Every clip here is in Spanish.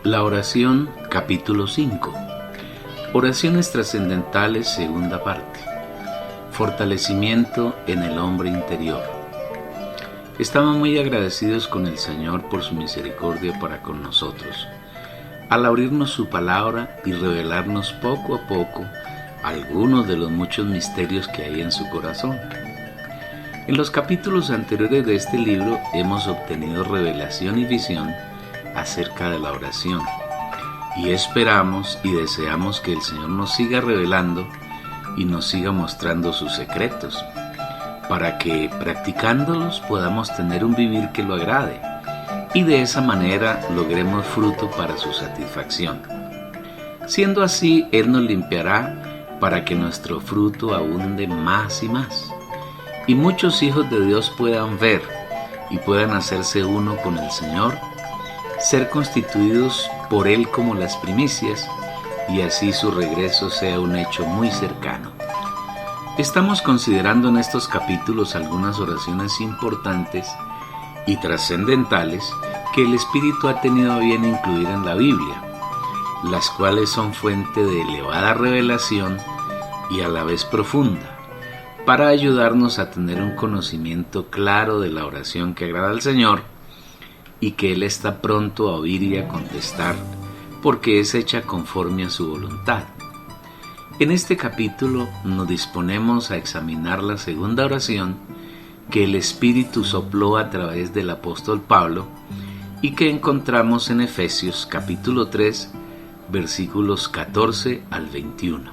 La oración, capítulo 5. Oraciones trascendentales, segunda parte. Fortalecimiento en el hombre interior. Estamos muy agradecidos con el Señor por su misericordia para con nosotros, al abrirnos su palabra y revelarnos poco a poco algunos de los muchos misterios que hay en su corazón. En los capítulos anteriores de este libro hemos obtenido revelación y visión acerca de la oración, y esperamos y deseamos que el Señor nos siga revelando y nos siga mostrando sus secretos, para que practicándolos podamos tener un vivir que lo agrade, y de esa manera logremos fruto para su satisfacción. Siendo así, Él nos limpiará para que nuestro fruto abunde más y más, y muchos hijos de Dios puedan ver y puedan hacerse uno con el Señor, ser constituidos por Él como las primicias, y así su regreso sea un hecho muy cercano. Estamos considerando en estos capítulos algunas oraciones importantes y trascendentales que el Espíritu ha tenido a bien incluir en la Biblia, las cuales son fuente de elevada revelación y a la vez profunda, para ayudarnos a tener un conocimiento claro de la oración que agrada al Señor y que Él está pronto a oír y a contestar, porque es hecha conforme a su voluntad. En este capítulo nos disponemos a examinar la segunda oración que el Espíritu sopló a través del apóstol Pablo y que encontramos en Efesios capítulo 3, versículos 14 al 21.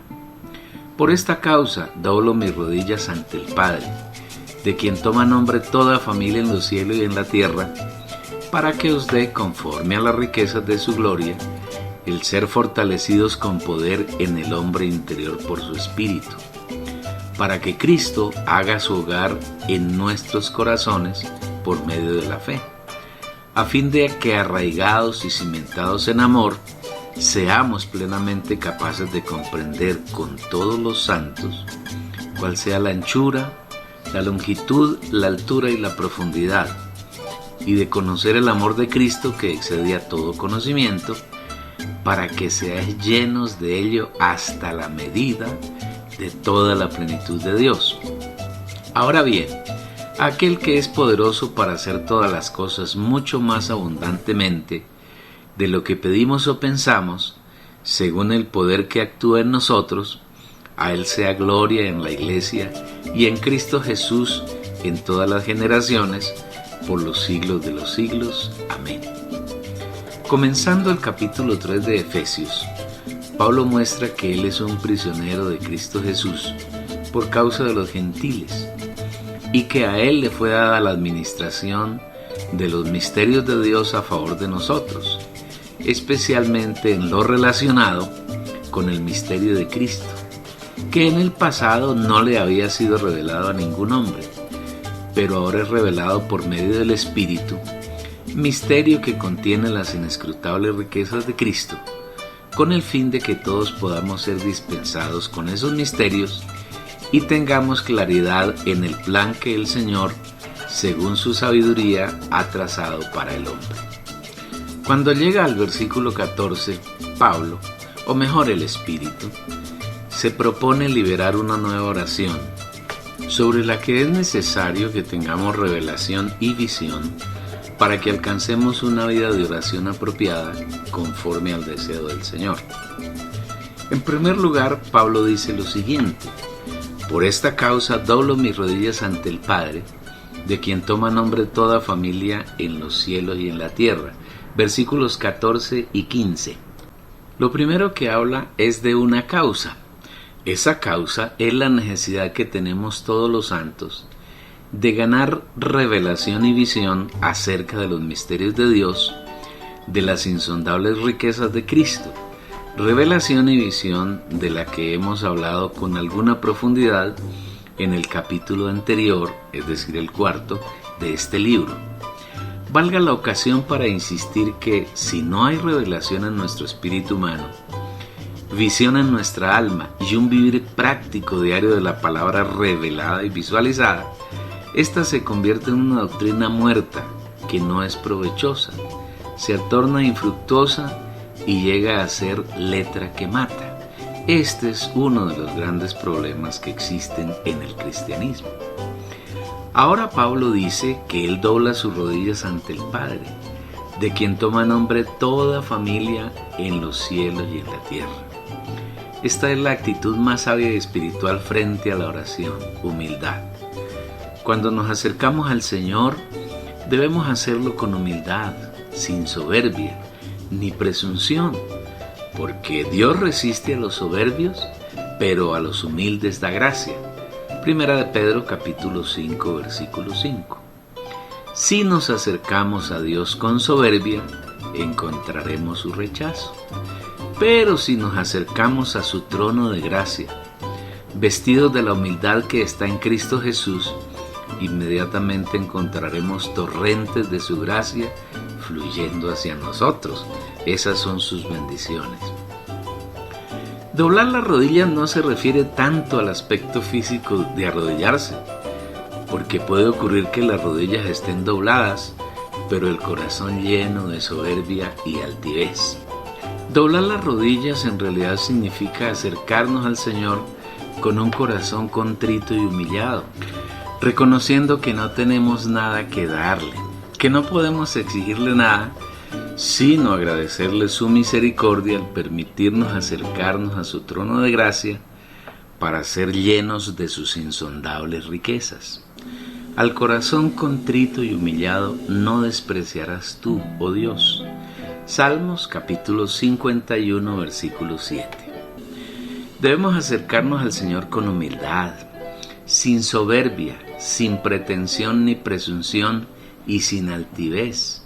Por esta causa doblo mis rodillas ante el Padre, de quien toma nombre toda familia en los cielos y en la tierra, para que os dé, conforme a las riquezas de su gloria, el ser fortalecidos con poder en el hombre interior por su Espíritu, para que Cristo haga su hogar en nuestros corazones por medio de la fe, a fin de que, arraigados y cimentados en amor, seamos plenamente capaces de comprender con todos los santos cuál sea la anchura, la longitud, la altura y la profundidad, y de conocer el amor de Cristo que excede a todo conocimiento, para que seáis llenos de ello hasta la medida de toda la plenitud de Dios. Ahora bien, aquel que es poderoso para hacer todas las cosas mucho más abundantemente de lo que pedimos o pensamos, según el poder que actúa en nosotros, a Él sea gloria en la Iglesia y en Cristo Jesús en todas las generaciones, por los siglos de los siglos. Amén. Comenzando el capítulo 3 de Efesios, Pablo muestra que él es un prisionero de Cristo Jesús por causa de los gentiles, y que a él le fue dada la administración de los misterios de Dios a favor de nosotros, especialmente en lo relacionado con el misterio de Cristo, que en el pasado no le había sido revelado a ningún hombre, pero ahora es revelado por medio del Espíritu, misterio que contiene las inescrutables riquezas de Cristo, con el fin de que todos podamos ser dispensados con esos misterios y tengamos claridad en el plan que el Señor, según su sabiduría, ha trazado para el hombre. Cuando llega al versículo 14, Pablo, o mejor el Espíritu, se propone liberar una nueva oración, sobre la que es necesario que tengamos revelación y visión para que alcancemos una vida de oración apropiada conforme al deseo del Señor. En primer lugar, Pablo dice lo siguiente: por esta causa doblo mis rodillas ante el Padre, de quien toma nombre toda familia en los cielos y en la tierra. Versículos 14 y 15. Lo primero que habla es de una causa. Esa causa es la necesidad que tenemos todos los santos de ganar revelación y visión acerca de los misterios de Dios, de las insondables riquezas de Cristo, revelación y visión de la que hemos hablado con alguna profundidad en el capítulo anterior, es decir, el 4 de este libro. Valga la ocasión para insistir que si no hay revelación en nuestro espíritu humano, visión en nuestra alma y un vivir práctico diario de la palabra revelada y visualizada, esta se convierte en una doctrina muerta que no es provechosa, se torna infructuosa y llega a ser letra que mata. Este es uno de los grandes problemas que existen en el cristianismo. Ahora Pablo dice que él dobla sus rodillas ante el Padre, de quien toma nombre toda familia en los cielos y en la tierra. Esta es la actitud más sabia y espiritual frente a la oración: humildad. Cuando nos acercamos al Señor, debemos hacerlo con humildad, sin soberbia ni presunción, porque Dios resiste a los soberbios, pero a los humildes da gracia. Primera de Pedro capítulo 5, versículo 5. Si nos acercamos a Dios con soberbia, encontraremos su rechazo. Pero si nos acercamos a su trono de gracia, vestidos de la humildad que está en Cristo Jesús, inmediatamente encontraremos torrentes de su gracia fluyendo hacia nosotros. Esas son sus bendiciones. Doblar las rodillas no se refiere tanto al aspecto físico de arrodillarse, porque puede ocurrir que las rodillas estén dobladas, pero el corazón lleno de soberbia y altivez. Doblar las rodillas en realidad significa acercarnos al Señor con un corazón contrito y humillado, reconociendo que no tenemos nada que darle, que no podemos exigirle nada, sino agradecerle su misericordia al permitirnos acercarnos a su trono de gracia para ser llenos de sus insondables riquezas. Al corazón contrito y humillado no despreciarás tú, oh Dios. Salmos capítulo 51, versículo 7. Debemos acercarnos al Señor con humildad, sin soberbia, sin pretensión ni presunción y sin altivez,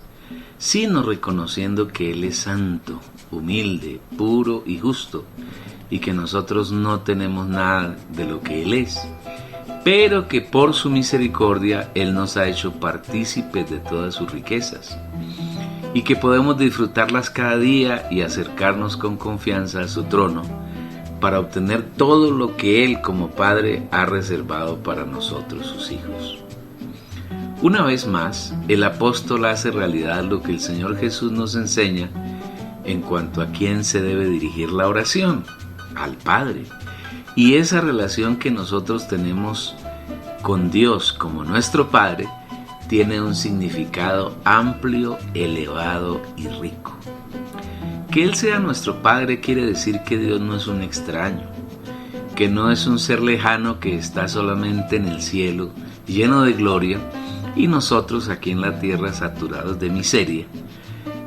sino reconociendo que Él es santo, humilde, puro y justo, y que nosotros no tenemos nada de lo que Él es, pero que por su misericordia Él nos ha hecho partícipes de todas sus riquezas, y que podemos disfrutarlas cada día y acercarnos con confianza a su trono para obtener todo lo que Él como Padre ha reservado para nosotros, sus hijos. Una vez más, el apóstol hace realidad lo que el Señor Jesús nos enseña en cuanto a quién se debe dirigir la oración: al Padre. Y esa relación que nosotros tenemos con Dios como nuestro Padre tiene un significado amplio, elevado y rico. Que Él sea nuestro Padre quiere decir que Dios no es un extraño, que no es un ser lejano que está solamente en el cielo, lleno de gloria, y nosotros aquí en la tierra saturados de miseria,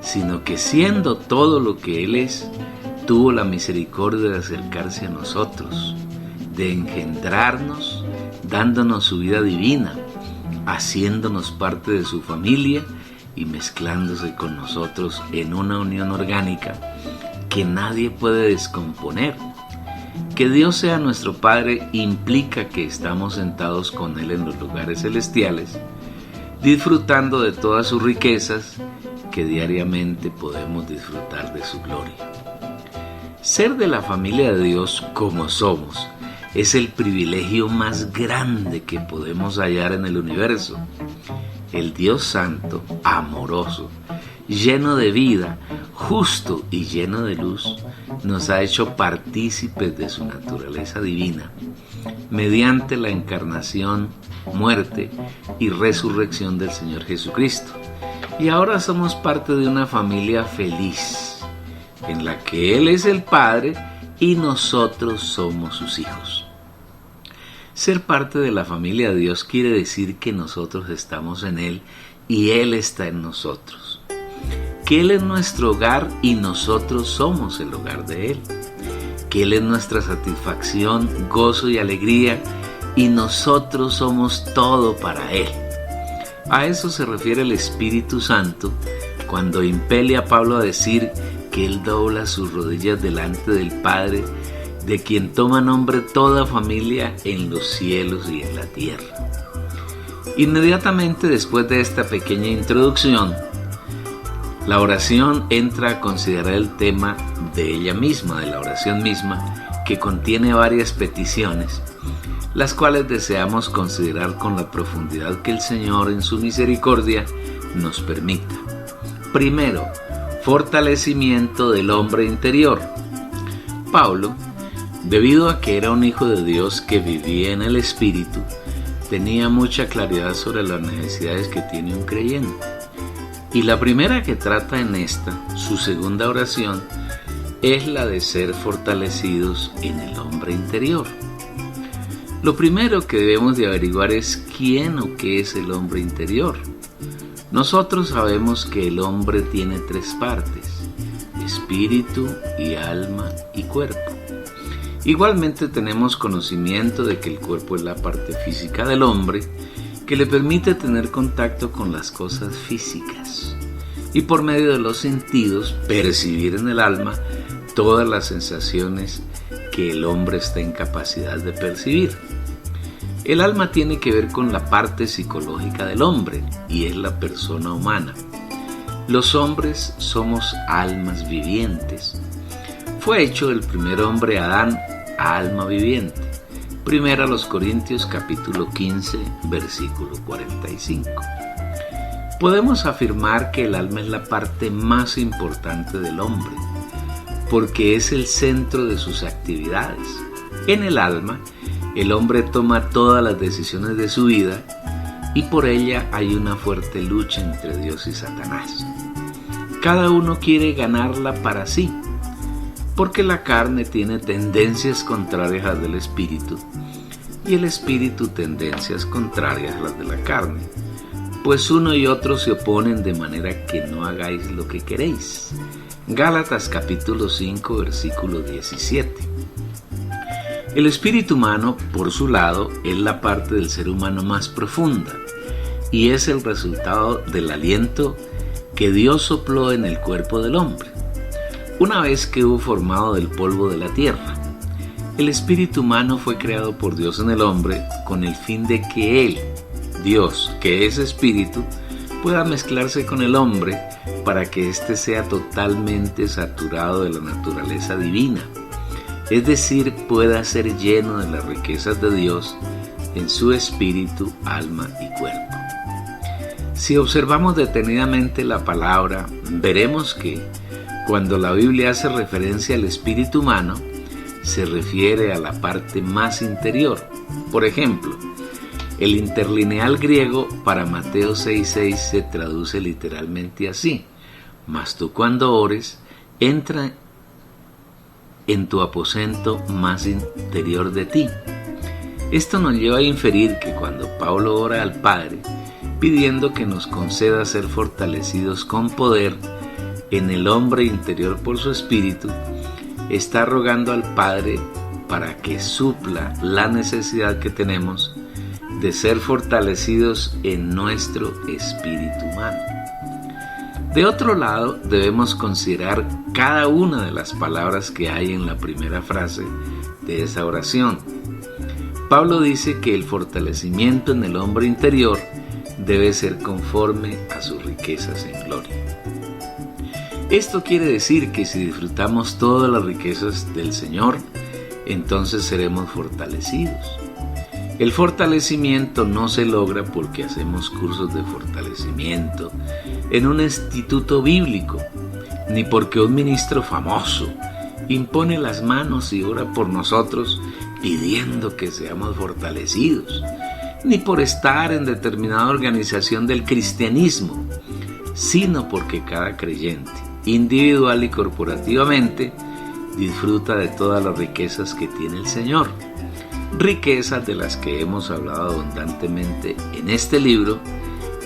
sino que siendo todo lo que Él es, tuvo la misericordia de acercarse a nosotros, de engendrarnos, dándonos su vida divina, haciéndonos parte de su familia y mezclándose con nosotros en una unión orgánica que nadie puede descomponer. Que Dios sea nuestro Padre implica que estamos sentados con Él en los lugares celestiales, disfrutando de todas sus riquezas, que diariamente podemos disfrutar de su gloria. Ser de la familia de Dios como somos es el privilegio más grande que podemos hallar en el universo. El Dios Santo, amoroso, lleno de vida, justo y lleno de luz, nos ha hecho partícipes de su naturaleza divina, mediante la encarnación, muerte y resurrección del Señor Jesucristo. Y ahora somos parte de una familia feliz, en la que Él es el Padre y nosotros somos sus hijos. Ser parte de la familia de Dios quiere decir que nosotros estamos en Él y Él está en nosotros. Que Él es nuestro hogar y nosotros somos el hogar de Él. Que Él es nuestra satisfacción, gozo y alegría y nosotros somos todo para Él. A eso se refiere el Espíritu Santo cuando impele a Pablo a decir que Él dobla sus rodillas delante del Padre, de quien toma nombre toda familia en los cielos y en la tierra. Inmediatamente después de esta pequeña introducción, la oración entra a considerar el tema de ella misma, de la oración misma, que contiene varias peticiones, las cuales deseamos considerar con la profundidad que el Señor en su misericordia nos permita. Primero, Fortalecimiento del hombre interior. Pablo, debido a que era un hijo de Dios que vivía en el Espíritu, tenía mucha claridad sobre las necesidades que tiene un creyente. Y la primera que trata en esta, su segunda oración, es la de ser fortalecidos en el hombre interior. Lo primero que debemos de averiguar es quién o qué es el hombre interior. Nosotros sabemos que el hombre tiene tres partes: espíritu y alma y cuerpo. Igualmente tenemos conocimiento de que el cuerpo es la parte física del hombre que le permite tener contacto con las cosas físicas y por medio de los sentidos percibir en el alma todas las sensaciones que el hombre está en capacidad de percibir. El alma tiene que ver con la parte psicológica del hombre y es la persona humana. Los hombres somos almas vivientes. Fue hecho el primer hombre Adán alma viviente. Primera a los Corintios capítulo 15 versículo 45. Podemos afirmar que el alma es la parte más importante del hombre, porque es el centro de sus actividades. En el alma, el hombre toma todas las decisiones de su vida y por ella hay una fuerte lucha entre Dios y Satanás. Cada uno quiere ganarla para sí, porque la carne tiene tendencias contrarias a las del espíritu y el espíritu tendencias contrarias a las de la carne, pues uno y otro se oponen de manera que no hagáis lo que queréis. Gálatas capítulo 5 versículo 17. El espíritu humano, por su lado, es la parte del ser humano más profunda y es el resultado del aliento que Dios sopló en el cuerpo del hombre. Una vez que hubo formado del polvo de la tierra, el espíritu humano fue creado por Dios en el hombre con el fin de que Él, Dios, que es espíritu, pueda mezclarse con el hombre para que éste sea totalmente saturado de la naturaleza divina, es decir, pueda ser lleno de las riquezas de Dios en su espíritu, alma y cuerpo. Si observamos detenidamente la palabra, veremos que cuando la Biblia hace referencia al espíritu humano, se refiere a la parte más interior. Por ejemplo, el interlineal griego para Mateo 6:6 se traduce literalmente así: mas tú cuando ores, entra en tu aposento más interior de ti. Esto nos lleva a inferir que cuando Pablo ora al Padre, pidiendo que nos conceda ser fortalecidos con poder en el hombre interior por su espíritu, está rogando al Padre para que supla la necesidad que tenemos de ser fortalecidos en nuestro espíritu humano. De otro lado, debemos considerar cada una de las palabras que hay en la primera frase de esa oración. Pablo dice que el fortalecimiento en el hombre interior debe ser conforme a sus riquezas en gloria. Esto quiere decir que si disfrutamos todas las riquezas del Señor, entonces seremos fortalecidos. El fortalecimiento no se logra porque hacemos cursos de fortalecimiento en un instituto bíblico, ni porque un ministro famoso impone las manos y ora por nosotros pidiendo que seamos fortalecidos, ni por estar en determinada organización del cristianismo, sino porque cada creyente, individual y corporativamente, disfruta de todas las riquezas que tiene el Señor, riquezas de las que hemos hablado abundantemente en este libro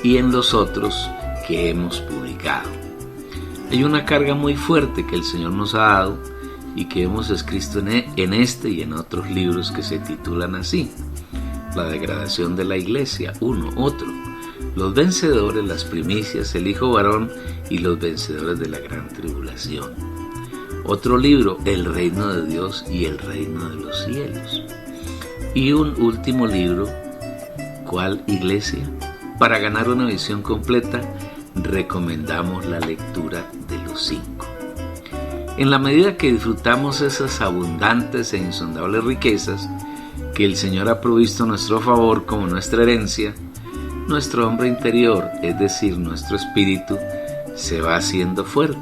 y en los otros que hemos publicado. Hay una carga muy fuerte que el Señor nos ha dado y que hemos escrito en este y en otros libros que se titulan así: la degradación de la iglesia, uno, otro, los vencedores, las primicias, el hijo varón y los vencedores de la gran tribulación. Otro libro, el reino de Dios y el reino de los cielos. Y un último libro, ¿cuál iglesia? Para ganar una visión completa, recomendamos la lectura de los 5. En la medida que disfrutamos esas abundantes e insondables riquezas que el Señor ha provisto a nuestro favor como nuestra herencia, nuestro hombre interior, es decir, nuestro espíritu, se va haciendo fuerte.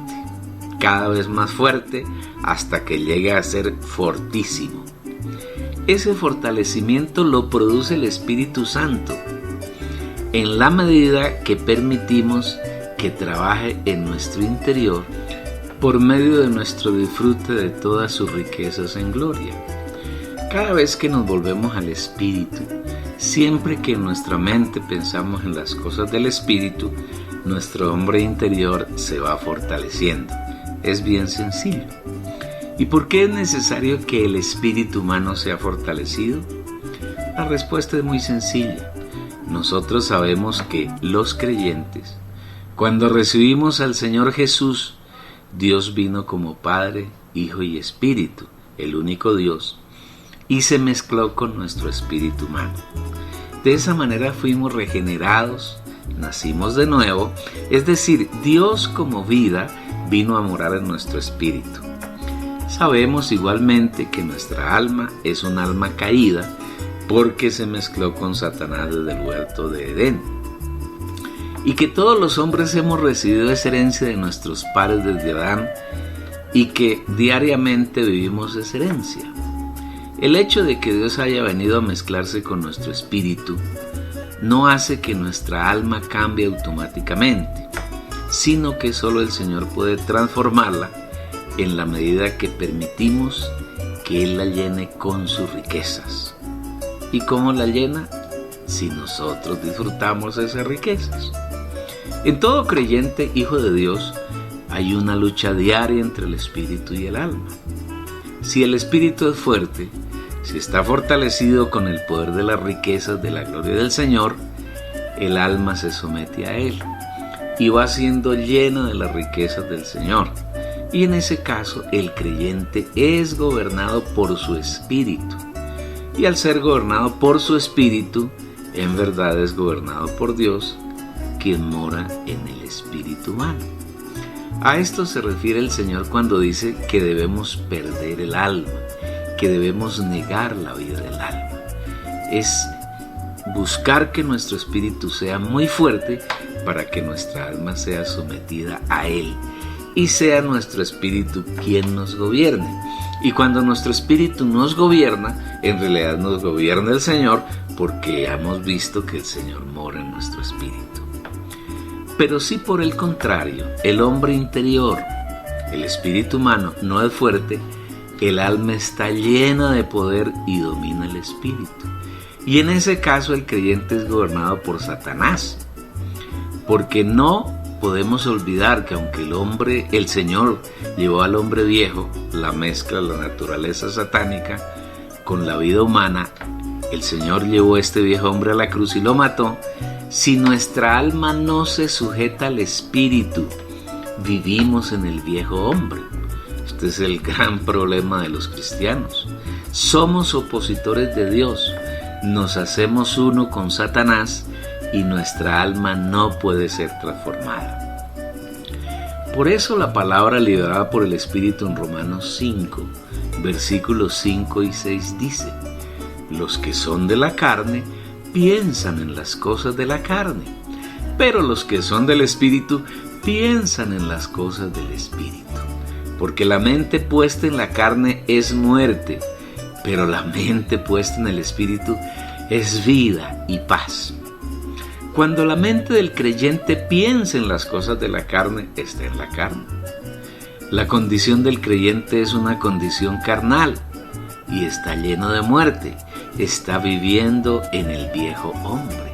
cada vez más fuerte hasta que llegue a ser fortísimo. Ese fortalecimiento lo produce el Espíritu Santo en la medida que permitimos que trabaje en nuestro interior por medio de nuestro disfrute de todas sus riquezas en gloria. Cada vez que nos volvemos al Espíritu, siempre que en nuestra mente pensamos en las cosas del Espíritu, nuestro hombre interior se va fortaleciendo. Es bien sencillo. ¿Y por qué es necesario que el espíritu humano sea fortalecido? La respuesta es muy sencilla. Nosotros sabemos que los creyentes, cuando recibimos al Señor Jesús, Dios vino como Padre, Hijo y Espíritu, el único Dios, y se mezcló con nuestro espíritu humano. De esa manera fuimos regenerados, nacimos de nuevo, es decir, Dios como vida vino a morar en nuestro espíritu. Sabemos igualmente que nuestra alma es un alma caída porque se mezcló con Satanás desde el huerto de Edén. Y que todos los hombres hemos recibido esa herencia de nuestros padres desde Adán y que diariamente vivimos esa herencia. El hecho de que Dios haya venido a mezclarse con nuestro espíritu no hace que nuestra alma cambie automáticamente, sino que solo el Señor puede transformarla en la medida que permitimos que Él la llene con sus riquezas. ¿Y cómo la llena? Si nosotros disfrutamos esas riquezas. En todo creyente hijo de Dios hay una lucha diaria entre el espíritu y el alma. Si el espíritu es fuerte, si está fortalecido con el poder de las riquezas de la gloria del Señor, el alma se somete a Él y va siendo llena de las riquezas del Señor. Y en ese caso el creyente es gobernado por su espíritu. Y al ser gobernado por su espíritu, en verdad es gobernado por Dios, quien mora en el espíritu humano. A esto se refiere el Señor cuando dice que debemos perder el alma, que debemos negar la vida del alma. Es buscar que nuestro espíritu sea muy fuerte para que nuestra alma sea sometida a Él y sea nuestro espíritu quien nos gobierne. Y cuando nuestro espíritu nos gobierna, en realidad nos gobierna el Señor, porque hemos visto que el Señor mora en nuestro espíritu. Pero si por el contrario, el hombre interior, el espíritu humano, no es fuerte, el alma está llena de poder y domina el espíritu. Y en ese caso el creyente es gobernado por Satanás, porque no podemos olvidar que aunque el Señor llevó al hombre viejo, la mezcla, la naturaleza satánica con la vida humana, el Señor llevó a este viejo hombre a la cruz y lo mató. Si nuestra alma no se sujeta al espíritu, vivimos en el viejo hombre. Este es el gran problema de los cristianos. Somos opositores de Dios, nos hacemos uno con Satanás y nuestra alma no puede ser transformada. Por eso la palabra liberada por el Espíritu en Romanos 5, versículos 5 y 6 dice: los que son de la carne piensan en las cosas de la carne, pero los que son del Espíritu piensan en las cosas del Espíritu. Porque la mente puesta en la carne es muerte, pero la mente puesta en el Espíritu es vida y paz. Cuando la mente del creyente piensa en las cosas de la carne, está en la carne. La condición del creyente es una condición carnal y está lleno de muerte. Está viviendo en el viejo hombre.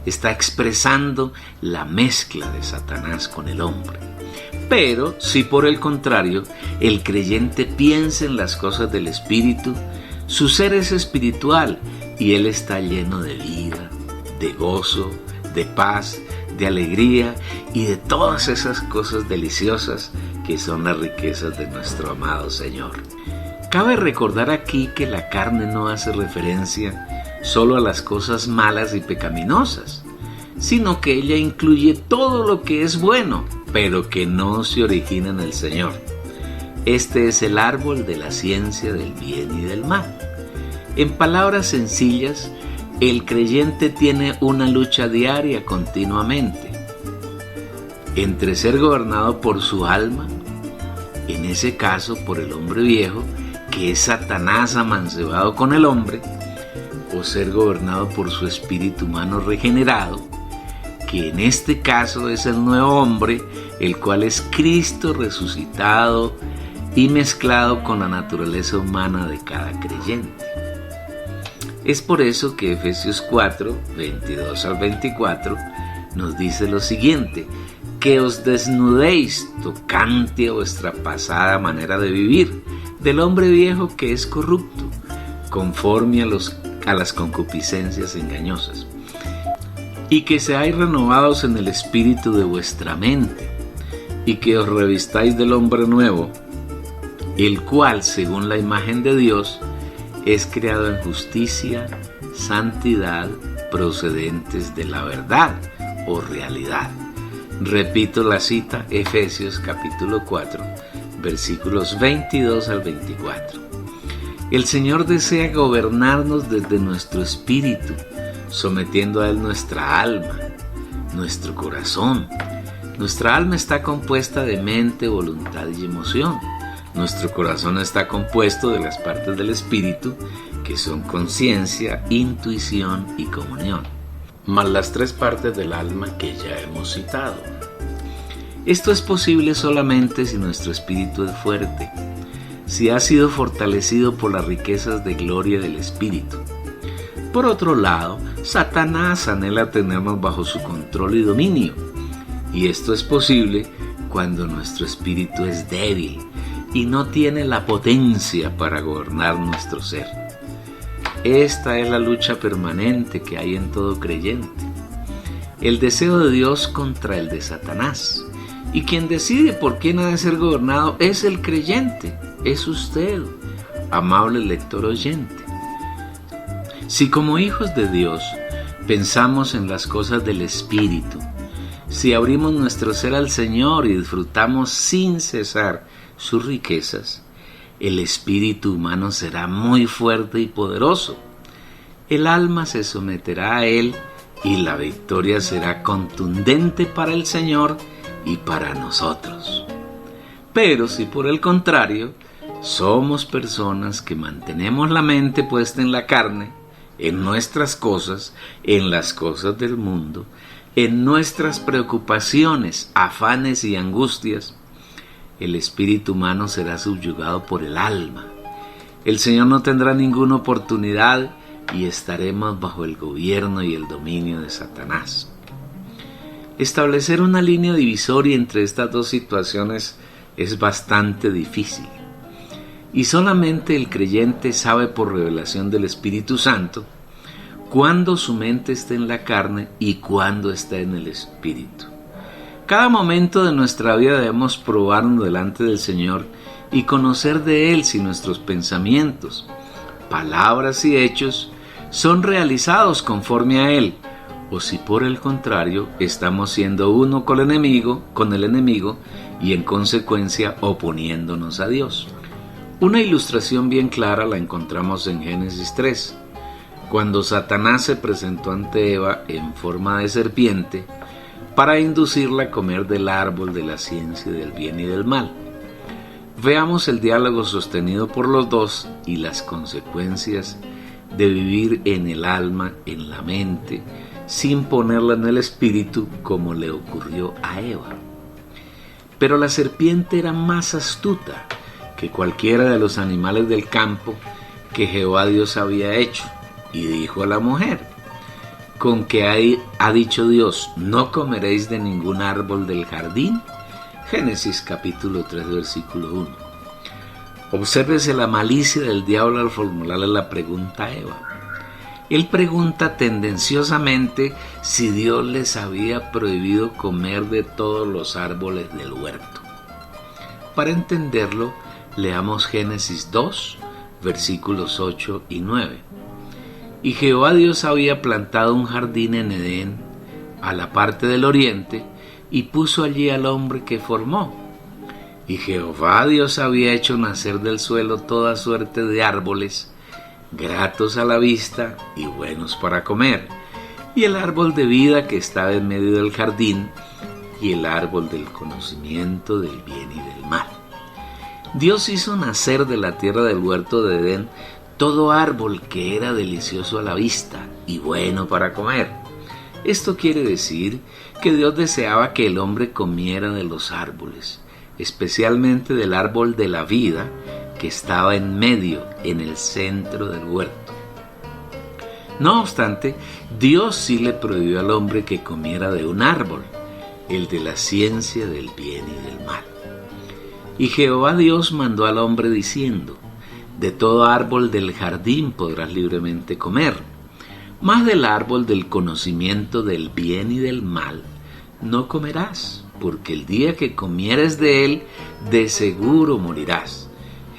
Está expresando la mezcla de Satanás con el hombre. Pero si por el contrario el creyente piensa en las cosas del Espíritu, su ser es espiritual y él está lleno de vida, de gozo, de paz, de alegría y de todas esas cosas deliciosas que son las riquezas de nuestro amado Señor. Cabe recordar aquí que la carne no hace referencia solo a las cosas malas y pecaminosas, sino que ella incluye todo lo que es bueno, pero que no se origina en el Señor. Este es el árbol de la ciencia del bien y del mal. En palabras sencillas, el creyente tiene una lucha diaria continuamente entre ser gobernado por su alma en ese caso por el hombre viejo, que es Satanás amancebado con el hombre, o ser gobernado por su espíritu humano regenerado, que en este caso es el nuevo hombre, el cual es Cristo resucitado y mezclado con la naturaleza humana de cada creyente. Es por eso que Efesios 4, 22 al 24 nos dice lo siguiente: que os desnudéis tocante a vuestra pasada manera de vivir, del hombre viejo que es corrupto, conforme a las concupiscencias engañosas, y que seáis renovados en el espíritu de vuestra mente, y que os revistáis del hombre nuevo, el cual, según la imagen de Dios, es creado en justicia, santidad, procedentes de la verdad o realidad. Repito la cita, Efesios capítulo 4, versículos 22 al 24. El Señor desea gobernarnos desde nuestro espíritu, sometiendo a Él nuestra alma, nuestro corazón. Nuestra alma está compuesta de mente, voluntad y emoción. Nuestro corazón está compuesto de las partes del espíritu, que son conciencia, intuición y comunión, más las tres partes del alma que ya hemos citado. Esto es posible solamente si nuestro espíritu es fuerte, si ha sido fortalecido por las riquezas de gloria del espíritu. Por otro lado, Satanás anhela tenernos bajo su control y dominio, y esto es posible cuando nuestro espíritu es débil y no tiene la potencia para gobernar nuestro ser. Esta es la lucha permanente que hay en todo creyente. El deseo de Dios contra el de Satanás. Y quien decide por quién ha de ser gobernado es el creyente, es usted, amable lector oyente. Si como hijos de Dios pensamos en las cosas del Espíritu, si abrimos nuestro ser al Señor y disfrutamos sin cesar sus riquezas, el espíritu humano será muy fuerte y poderoso. El alma se someterá a Él y la victoria será contundente para el Señor y para nosotros. Pero si por el contrario somos personas que mantenemos la mente puesta en la carne, en nuestras cosas, en las cosas del mundo, en nuestras preocupaciones, afanes y angustias, el espíritu humano será subyugado por el alma. El Señor no tendrá ninguna oportunidad y estaremos bajo el gobierno y el dominio de Satanás. Establecer una línea divisoria entre estas dos situaciones es bastante difícil, y solamente el creyente sabe por revelación del Espíritu Santo cuándo su mente está en la carne y cuándo está en el Espíritu. Cada momento de nuestra vida debemos probarnos delante del Señor y conocer de Él si nuestros pensamientos, palabras y hechos son realizados conforme a Él, o si por el contrario estamos siendo uno con el enemigo y en consecuencia oponiéndonos a Dios. Una ilustración bien clara la encontramos en Génesis 3, cuando Satanás se presentó ante Eva en forma de serpiente para inducirla a comer del árbol de la ciencia del bien y del mal. Veamos el diálogo sostenido por los dos y las consecuencias de vivir en el alma, en la mente, sin ponerla en el espíritu como le ocurrió a Eva. Pero la serpiente era más astuta que cualquiera de los animales del campo que Jehová Dios había hecho, y dijo a la mujer: ¿con qué ha dicho Dios, no comeréis de ningún árbol del jardín? Génesis capítulo 3 versículo 1. Obsérvese la malicia del diablo al formularle la pregunta a Eva. Él pregunta tendenciosamente si Dios les había prohibido comer de todos los árboles del huerto. Para entenderlo, leamos Génesis 2, versículos 8 y 9. Y Jehová Dios había plantado un jardín en Edén, a la parte del oriente, y puso allí al hombre que formó. Y Jehová Dios había hecho nacer del suelo toda suerte de árboles, gratos a la vista y buenos para comer, y el árbol de vida que estaba en medio del jardín, y el árbol del conocimiento del bien y del mal. Dios hizo nacer de la tierra del huerto de Edén todo árbol que era delicioso a la vista y bueno para comer. Esto quiere decir que Dios deseaba que el hombre comiera de los árboles, especialmente del árbol de la vida que estaba en medio, en el centro del huerto. No obstante, Dios sí le prohibió al hombre que comiera de un árbol, el de la ciencia del bien y del mal. Y Jehová Dios mandó al hombre diciendo: de todo árbol del jardín podrás libremente comer, mas del árbol del conocimiento del bien y del mal no comerás, porque el día que comieres de él, de seguro morirás.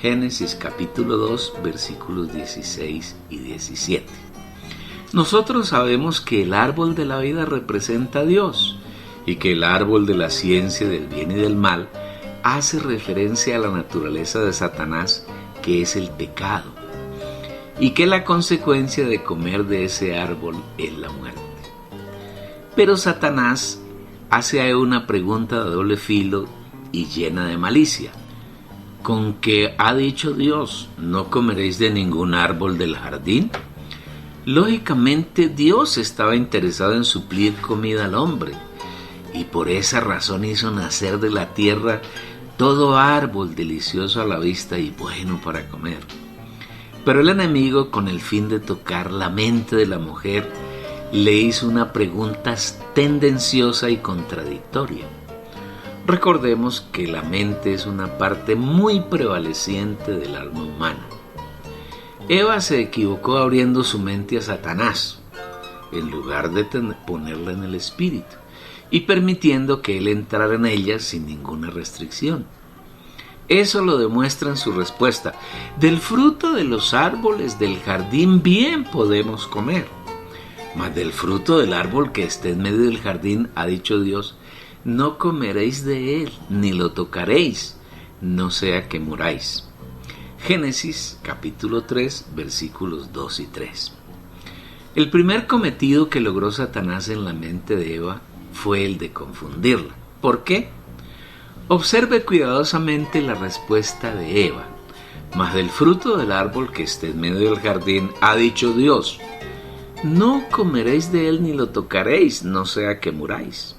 Génesis capítulo 2, versículos 16 y 17. Nosotros sabemos que el árbol de la vida representa a Dios y que el árbol de la ciencia del bien y del mal hace referencia a la naturaleza de Satanás, que es el pecado, y que la consecuencia de comer de ese árbol es la muerte. Pero Satanás hace a Eva una pregunta de doble filo y llena de malicia. ¿Con qué ha dicho Dios, no comeréis de ningún árbol del jardín? Lógicamente Dios estaba interesado en suplir comida al hombre, y por esa razón hizo nacer de la tierra todo árbol delicioso a la vista y bueno para comer. Pero el enemigo, con el fin de tocar la mente de la mujer, le hizo una pregunta tendenciosa y contradictoria. Recordemos que la mente es una parte muy prevaleciente del alma humana. Eva se equivocó abriendo su mente a Satanás, en lugar de ponerla en el espíritu, y permitiendo que él entrara en ella sin ninguna restricción. Eso lo demuestra en su respuesta: del fruto de los árboles del jardín bien podemos comer, mas del fruto del árbol que esté en medio del jardín, ha dicho Dios, no comeréis de él, ni lo tocaréis, no sea que muráis. Génesis capítulo 3, versículos 2 y 3. El primer cometido que logró Satanás en la mente de Eva fue el de confundirla. ¿Por qué? Observe cuidadosamente la respuesta de Eva. Mas del fruto del árbol que esté en medio del jardín, ha dicho Dios, no comeréis de él ni lo tocaréis, no sea que muráis.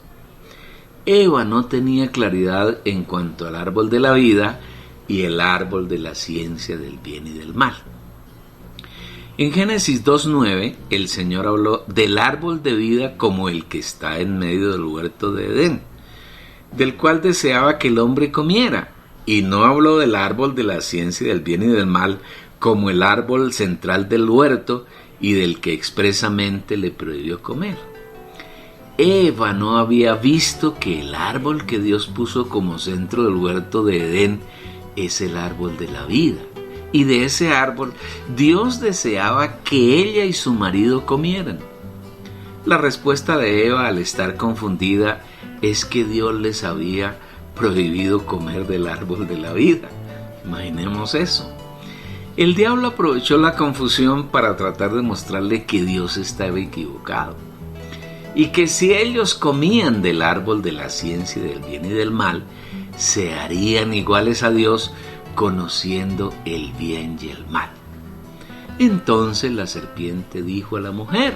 Eva no tenía claridad en cuanto al árbol de la vida y el árbol de la ciencia del bien y del mal. En Génesis 2:9, el Señor habló del árbol de vida como el que está en medio del huerto de Edén, del cual deseaba que el hombre comiera, y no habló del árbol de la ciencia del bien y del mal como el árbol central del huerto y del que expresamente le prohibió comer. Eva no había visto que el árbol que Dios puso como centro del huerto de Edén es el árbol de la vida. Y de ese árbol Dios deseaba que ella y su marido comieran. La respuesta de Eva al estar confundida es que Dios les había prohibido comer del árbol de la vida. Imaginemos eso. El diablo aprovechó la confusión para tratar de mostrarle que Dios estaba equivocado y que si ellos comían del árbol de la ciencia del bien y del mal, se harían iguales a Dios, conociendo el bien y el mal. Entonces la serpiente dijo a la mujer: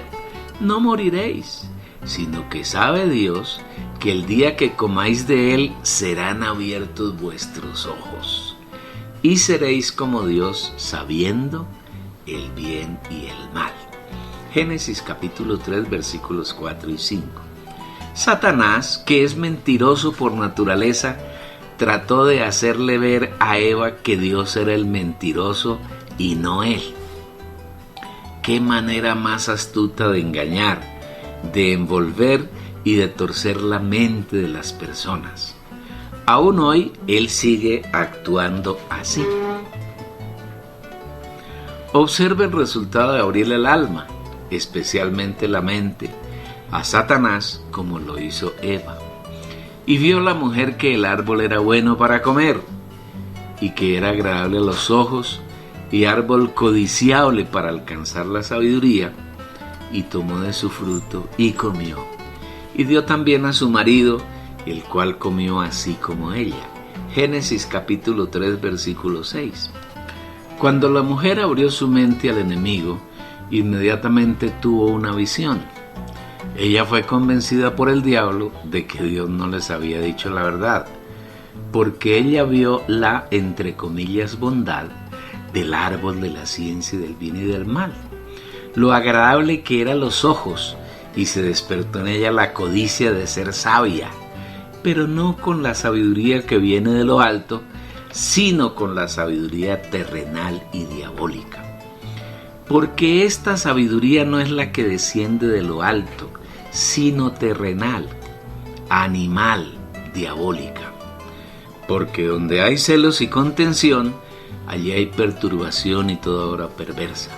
no moriréis, sino que sabe Dios que el día que comáis de él serán abiertos vuestros ojos, y seréis como Dios, sabiendo el bien y el mal. Génesis capítulo 3, versículos 4 y 5. Satanás, que es mentiroso por naturaleza, trató de hacerle ver a Eva que Dios era el mentiroso y no él. Qué manera más astuta de engañar, de envolver y de torcer la mente de las personas. Aún hoy él sigue actuando así. Observe el resultado de abrirle el alma, especialmente la mente, a Satanás como lo hizo Eva. Y vio la mujer que el árbol era bueno para comer, y que era agradable a los ojos, y árbol codiciable para alcanzar la sabiduría, y tomó de su fruto y comió. Y dio también a su marido, el cual comió así como ella. Génesis capítulo 3, versículo 6. Cuando la mujer abrió su mente al enemigo, inmediatamente tuvo una visión. Ella fue convencida por el diablo de que Dios no les había dicho la verdad, porque ella vio la, entre comillas, bondad del árbol de la ciencia del bien y del mal, lo agradable que era a los ojos, y se despertó en ella la codicia de ser sabia, pero no con la sabiduría que viene de lo alto, sino con la sabiduría terrenal y diabólica. Porque esta sabiduría no es la que desciende de lo alto, sino terrenal, animal, diabólica. Porque donde hay celos y contención, allí hay perturbación y toda obra perversa.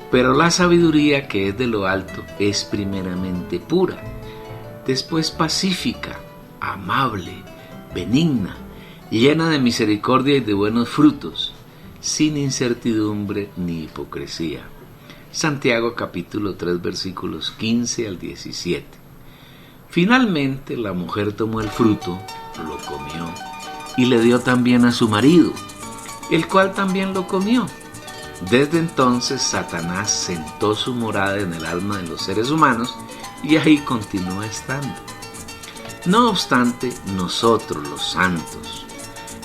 Pero la sabiduría que es de lo alto es primeramente pura, después pacífica, amable, benigna, llena de misericordia y de buenos frutos, sin incertidumbre ni hipocresía. Santiago capítulo 3 versículos 15 al 17. Finalmente la mujer tomó el fruto, lo comió y le dio también a su marido, el cual también lo comió. Desde entonces Satanás sentó su morada en el alma de los seres humanos y ahí continúa estando. No obstante, nosotros los santos,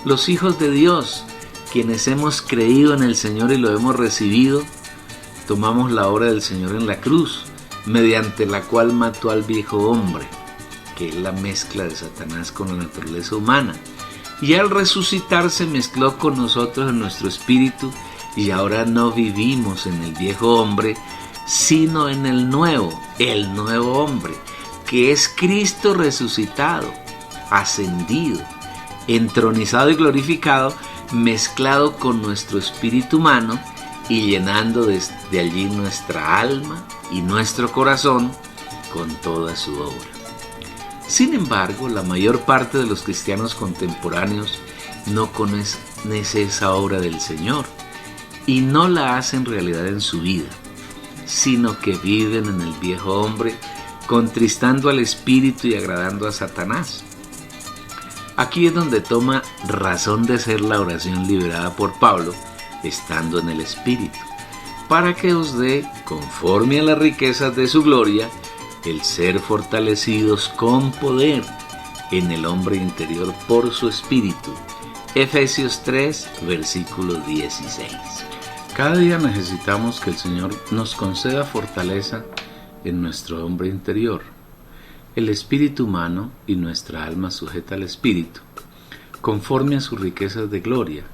los hijos de Dios, quienes hemos creído en el Señor y lo hemos recibido, tomamos la obra del Señor en la cruz, mediante la cual mató al viejo hombre, que es la mezcla de Satanás con la naturaleza humana, y al resucitar se mezcló con nosotros en nuestro espíritu, y ahora no vivimos en el viejo hombre, sino en el nuevo hombre, que es Cristo resucitado, ascendido, entronizado y glorificado, mezclado con nuestro espíritu humano y llenando desde allí nuestra alma y nuestro corazón con toda su obra. Sin embargo, la mayor parte de los cristianos contemporáneos no conocen esa obra del Señor y no la hacen realidad en su vida, sino que viven en el viejo hombre, contristando al espíritu y agradando a Satanás. Aquí es donde toma razón de ser la oración liberada por Pablo, estando en el espíritu, para que os dé, conforme a las riquezas de su gloria, el ser fortalecidos con poder en el hombre interior por su espíritu. Efesios 3, versículo 16. Cada día necesitamos que el Señor nos conceda fortaleza en nuestro hombre interior, el espíritu humano y nuestra alma sujeta al espíritu, conforme a sus riquezas de gloria,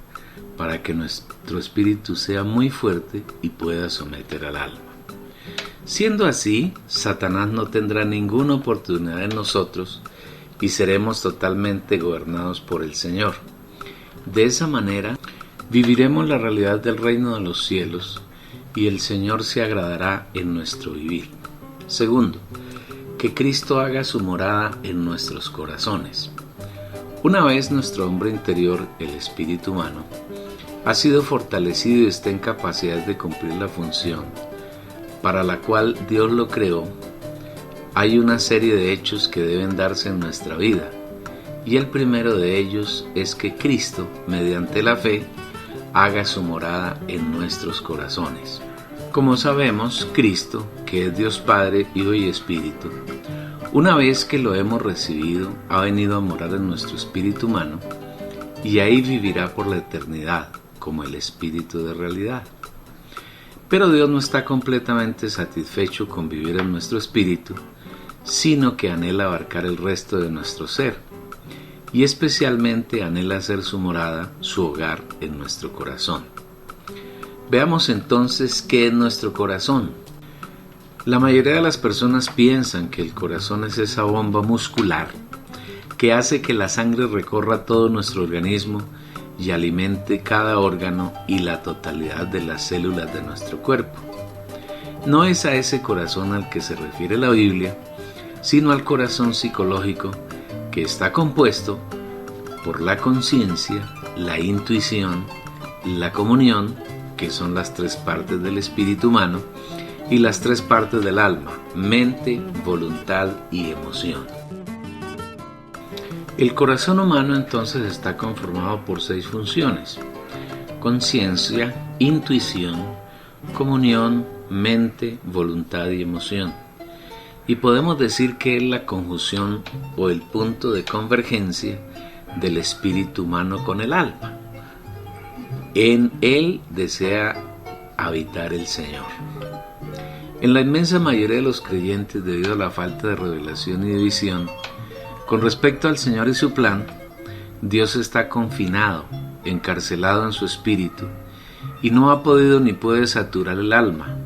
para que nuestro espíritu sea muy fuerte y pueda someter al alma. Siendo así, Satanás no tendrá ninguna oportunidad en nosotros y seremos totalmente gobernados por el Señor. De esa manera, viviremos la realidad del reino de los cielos y el Señor se agradará en nuestro vivir. Segundo, que Cristo haga su morada en nuestros corazones. Una vez nuestro hombre interior, el espíritu humano, ha sido fortalecido y está en capacidad de cumplir la función para la cual Dios lo creó, hay una serie de hechos que deben darse en nuestra vida, y el primero de ellos es que Cristo, mediante la fe, haga su morada en nuestros corazones. Como sabemos, Cristo, que es Dios Padre, Hijo y Espíritu, una vez que lo hemos recibido, ha venido a morar en nuestro espíritu humano, y ahí vivirá por la eternidad, como el espíritu de realidad. Pero Dios no está completamente satisfecho con vivir en nuestro espíritu, sino que anhela abarcar el resto de nuestro ser, y especialmente anhela hacer su morada, su hogar en nuestro corazón. Veamos entonces qué es nuestro corazón. La mayoría de las personas piensan que el corazón es esa bomba muscular que hace que la sangre recorra todo nuestro organismo y alimente cada órgano y la totalidad de las células de nuestro cuerpo. No es a ese corazón al que se refiere la Biblia, sino al corazón psicológico que está compuesto por la conciencia, la intuición, la comunión, que son las tres partes del espíritu humano, y las tres partes del alma, mente, voluntad y emoción. El corazón humano entonces está conformado por 6 funciones: conciencia, intuición, comunión, mente, voluntad y emoción. Y podemos decir que es la conjunción o el punto de convergencia del espíritu humano con el alma. En él desea habitar el Señor. En la inmensa mayoría de los creyentes, debido a la falta de revelación y de visión con respecto al Señor y su plan, Dios está confinado, encarcelado en su espíritu, y no ha podido ni puede saturar el alma,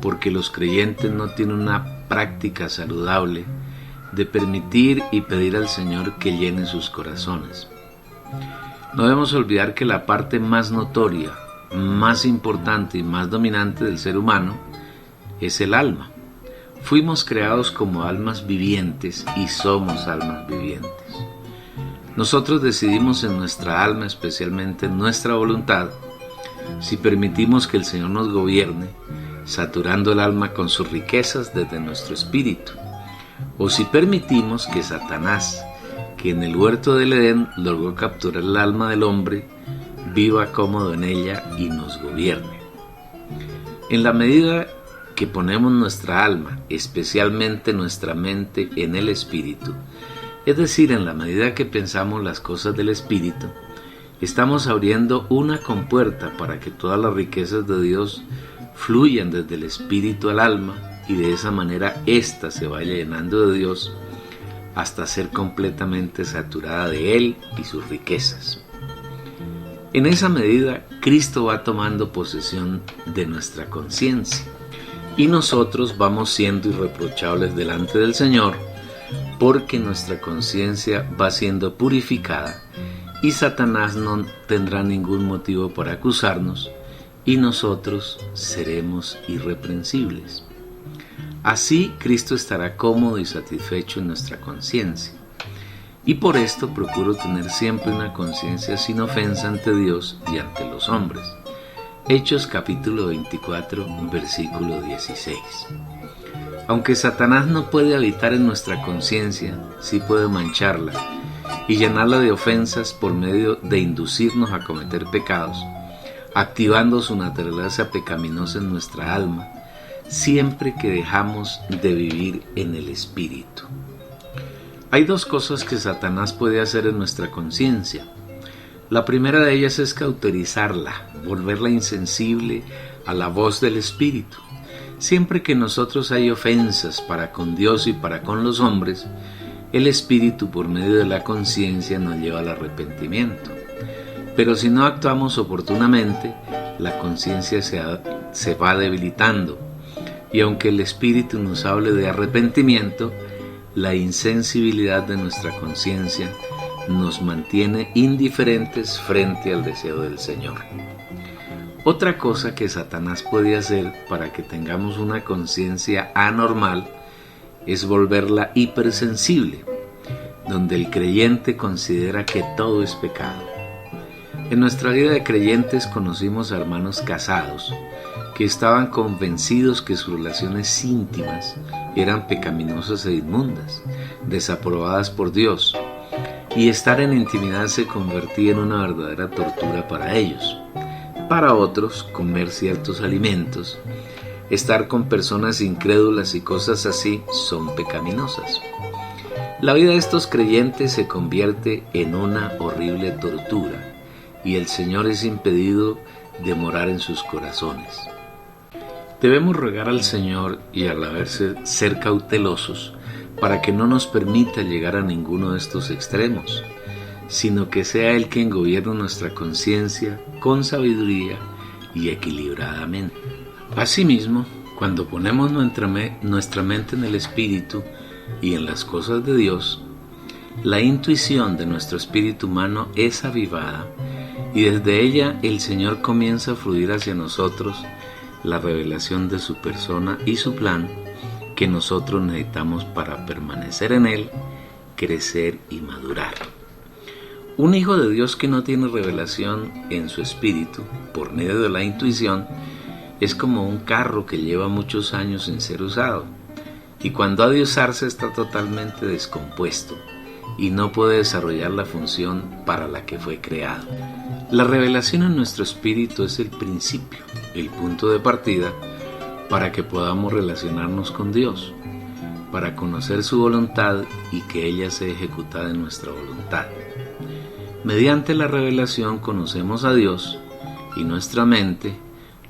porque los creyentes no tienen una práctica saludable de permitir y pedir al Señor que llene sus corazones. No debemos olvidar que la parte más notoria, más importante y más dominante del ser humano es el alma. Fuimos creados como almas vivientes y somos almas vivientes. Nosotros decidimos en nuestra alma, especialmente en nuestra voluntad, si permitimos que el Señor nos gobierne, saturando el alma con sus riquezas desde nuestro espíritu, o si permitimos que Satanás, que en el huerto del Edén logró capturar el alma del hombre, viva cómodo en ella y nos gobierne. En la medida que ponemos nuestra alma, especialmente nuestra mente, en el espíritu, es decir, en la medida que pensamos las cosas del espíritu, estamos abriendo una compuerta para que todas las riquezas de Dios fluyan desde el espíritu al alma, y de esa manera ésta se vaya llenando de Dios hasta ser completamente saturada de Él y sus riquezas. En esa medida, Cristo va tomando posesión de nuestra conciencia y nosotros vamos siendo irreprochables delante del Señor, porque nuestra conciencia va siendo purificada y Satanás no tendrá ningún motivo para acusarnos y nosotros seremos irreprensibles. Así Cristo estará cómodo y satisfecho en nuestra conciencia. Y por esto procuro tener siempre una conciencia sin ofensa ante Dios y ante los hombres. Hechos capítulo 24, versículo 16. Aunque Satanás no puede habitar en nuestra conciencia, sí puede mancharla y llenarla de ofensas por medio de inducirnos a cometer pecados, activando su naturaleza pecaminosa en nuestra alma, siempre que dejamos de vivir en el espíritu. Hay 2 cosas que Satanás puede hacer en nuestra conciencia. La primera de ellas es cauterizarla, volverla insensible a la voz del espíritu. Siempre que nosotros hay ofensas para con Dios y para con los hombres, el espíritu por medio de la conciencia nos lleva al arrepentimiento. Pero si no actuamos oportunamente, la conciencia se va debilitando. Y aunque el espíritu nos hable de arrepentimiento, la insensibilidad de nuestra conciencia nos mantiene indiferentes frente al deseo del Señor. Otra cosa que Satanás puede hacer para que tengamos una conciencia anormal es volverla hipersensible, donde el creyente considera que todo es pecado. En nuestra vida de creyentes conocimos a hermanos casados que estaban convencidos que sus relaciones íntimas eran pecaminosas e inmundas, desaprobadas por Dios, y estar en intimidad se convertía en una verdadera tortura para ellos. Para otros, comer ciertos alimentos, estar con personas incrédulas y cosas así son pecaminosas. La vida de estos creyentes se convierte en una horrible tortura y el Señor es impedido de morar en sus corazones. Debemos rogar al Señor y a la vez ser cautelosos para que no nos permita llegar a ninguno de estos extremos, sino que sea Él quien gobierne nuestra conciencia con sabiduría y equilibradamente. Asimismo, cuando ponemos nuestra mente en el Espíritu y en las cosas de Dios, la intuición de nuestro espíritu humano es avivada y desde ella el Señor comienza a fluir hacia nosotros la revelación de su persona y su plan que nosotros necesitamos para permanecer en Él, crecer y madurar. Un hijo de Dios que no tiene revelación en su espíritu, por medio de la intuición, es como un carro que lleva muchos años sin ser usado, y cuando ha de usarse está totalmente descompuesto, y no puede desarrollar la función para la que fue creado. La revelación en nuestro espíritu es el principio, el punto de partida para que podamos relacionarnos con Dios, para conocer su voluntad y que ella sea ejecutada en nuestra voluntad. Mediante la revelación conocemos a Dios y nuestra mente,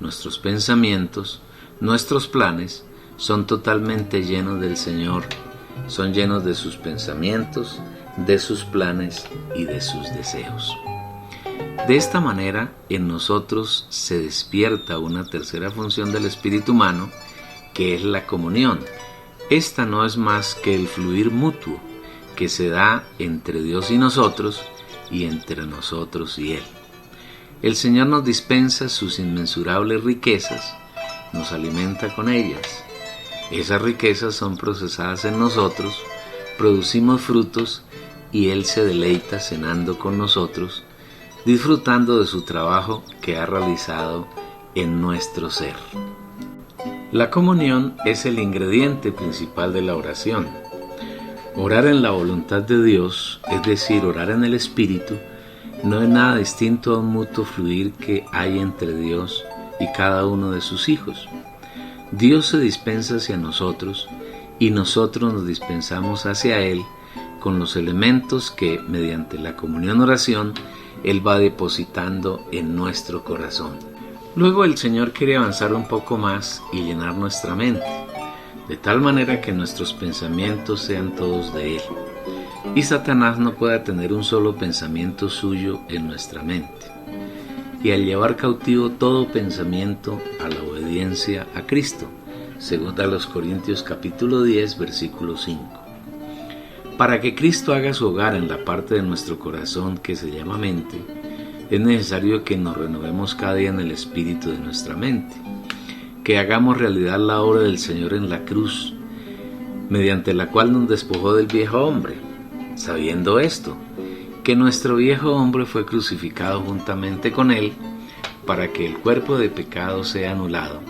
nuestros pensamientos, nuestros planes son totalmente llenos del Señor, son llenos de sus pensamientos, de sus planes y de sus deseos. De esta manera, en nosotros se despierta una tercera función del espíritu humano, que es la comunión. Esta no es más que el fluir mutuo que se da entre Dios y nosotros y entre nosotros y Él. El Señor nos dispensa sus inmensurables riquezas, nos alimenta con ellas. Esas riquezas son procesadas en nosotros, producimos frutos y Él se deleita cenando con nosotros, disfrutando de su trabajo que ha realizado en nuestro ser. La comunión es el ingrediente principal de la oración. Orar en la voluntad de Dios, es decir, orar en el Espíritu, no es nada distinto a un mutuo fluir que hay entre Dios y cada uno de sus hijos. Dios se dispensa hacia nosotros y nosotros nos dispensamos hacia Él con los elementos que, mediante la comunión-oración, Él va depositando en nuestro corazón. Luego el Señor quiere avanzar un poco más y llenar nuestra mente, de tal manera que nuestros pensamientos sean todos de Él, y Satanás no pueda tener un solo pensamiento suyo en nuestra mente. Y al llevar cautivo todo pensamiento a la obediencia a Cristo, según a los Corintios capítulo 10, versículo 5. Para que Cristo haga su hogar en la parte de nuestro corazón que se llama mente, es necesario que nos renovemos cada día en el espíritu de nuestra mente, que hagamos realidad la obra del Señor en la cruz, mediante la cual nos despojó del viejo hombre, sabiendo esto, que nuestro viejo hombre fue crucificado juntamente con Él, para que el cuerpo de pecado sea anulado,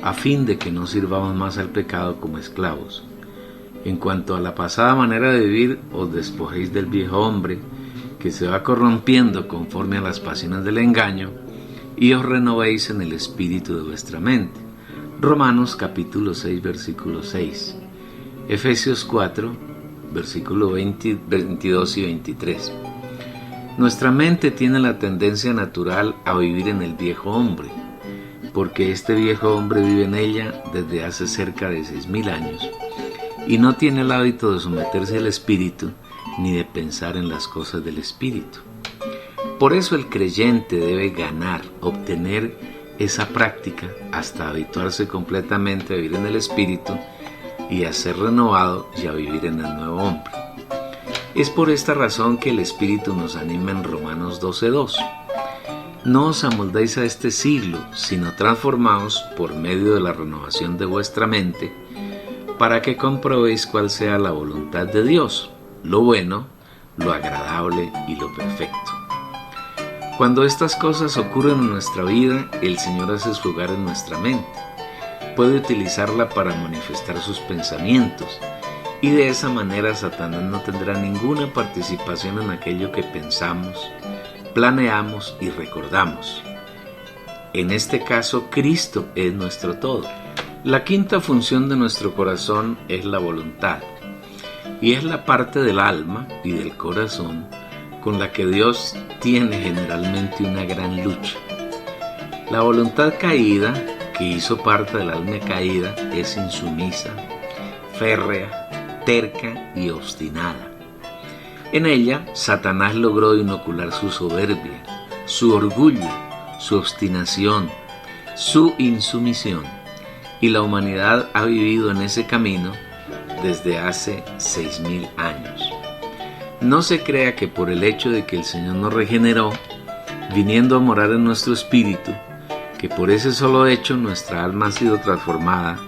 a fin de que no sirvamos más al pecado como esclavos. En cuanto a la pasada manera de vivir, os despojéis del viejo hombre, que se va corrompiendo conforme a las pasiones del engaño, y os renovéis en el espíritu de vuestra mente. Romanos capítulo 6, versículo 6. Efesios 4, versículo 22 y 23. Nuestra mente tiene la tendencia natural a vivir en el viejo hombre, porque este viejo hombre vive en ella desde hace cerca de 6.000 años, y no tiene el hábito de someterse al espíritu, ni de pensar en las cosas del espíritu. Por eso el creyente debe ganar, obtener esa práctica hasta habituarse completamente a vivir en el espíritu y a ser renovado y a vivir en el nuevo hombre. Es por esta razón que el espíritu nos anima en Romanos 12:2. No os amoldéis a este siglo, sino transformaos por medio de la renovación de vuestra mente, para que comprobéis cuál sea la voluntad de Dios, lo bueno, lo agradable y lo perfecto. Cuando estas cosas ocurren en nuestra vida, el Señor hace su hogar en nuestra mente. Puede utilizarla para manifestar sus pensamientos, y de esa manera Satanás no tendrá ninguna participación en aquello que pensamos, planeamos y recordamos. En este caso, Cristo es nuestro todo. La quinta función de nuestro corazón es la voluntad, y es la parte del alma y del corazón con la que Dios tiene generalmente una gran lucha. La voluntad caída, que hizo parte del alma caída, es insumisa, férrea, terca y obstinada. En ella, Satanás logró inocular su soberbia, su orgullo, su obstinación, su insumisión, y la humanidad ha vivido en ese camino desde hace 6.000 años. No se crea que por el hecho de que el Señor nos regeneró, viniendo a morar en nuestro espíritu, que por ese solo hecho nuestra alma ha sido transformada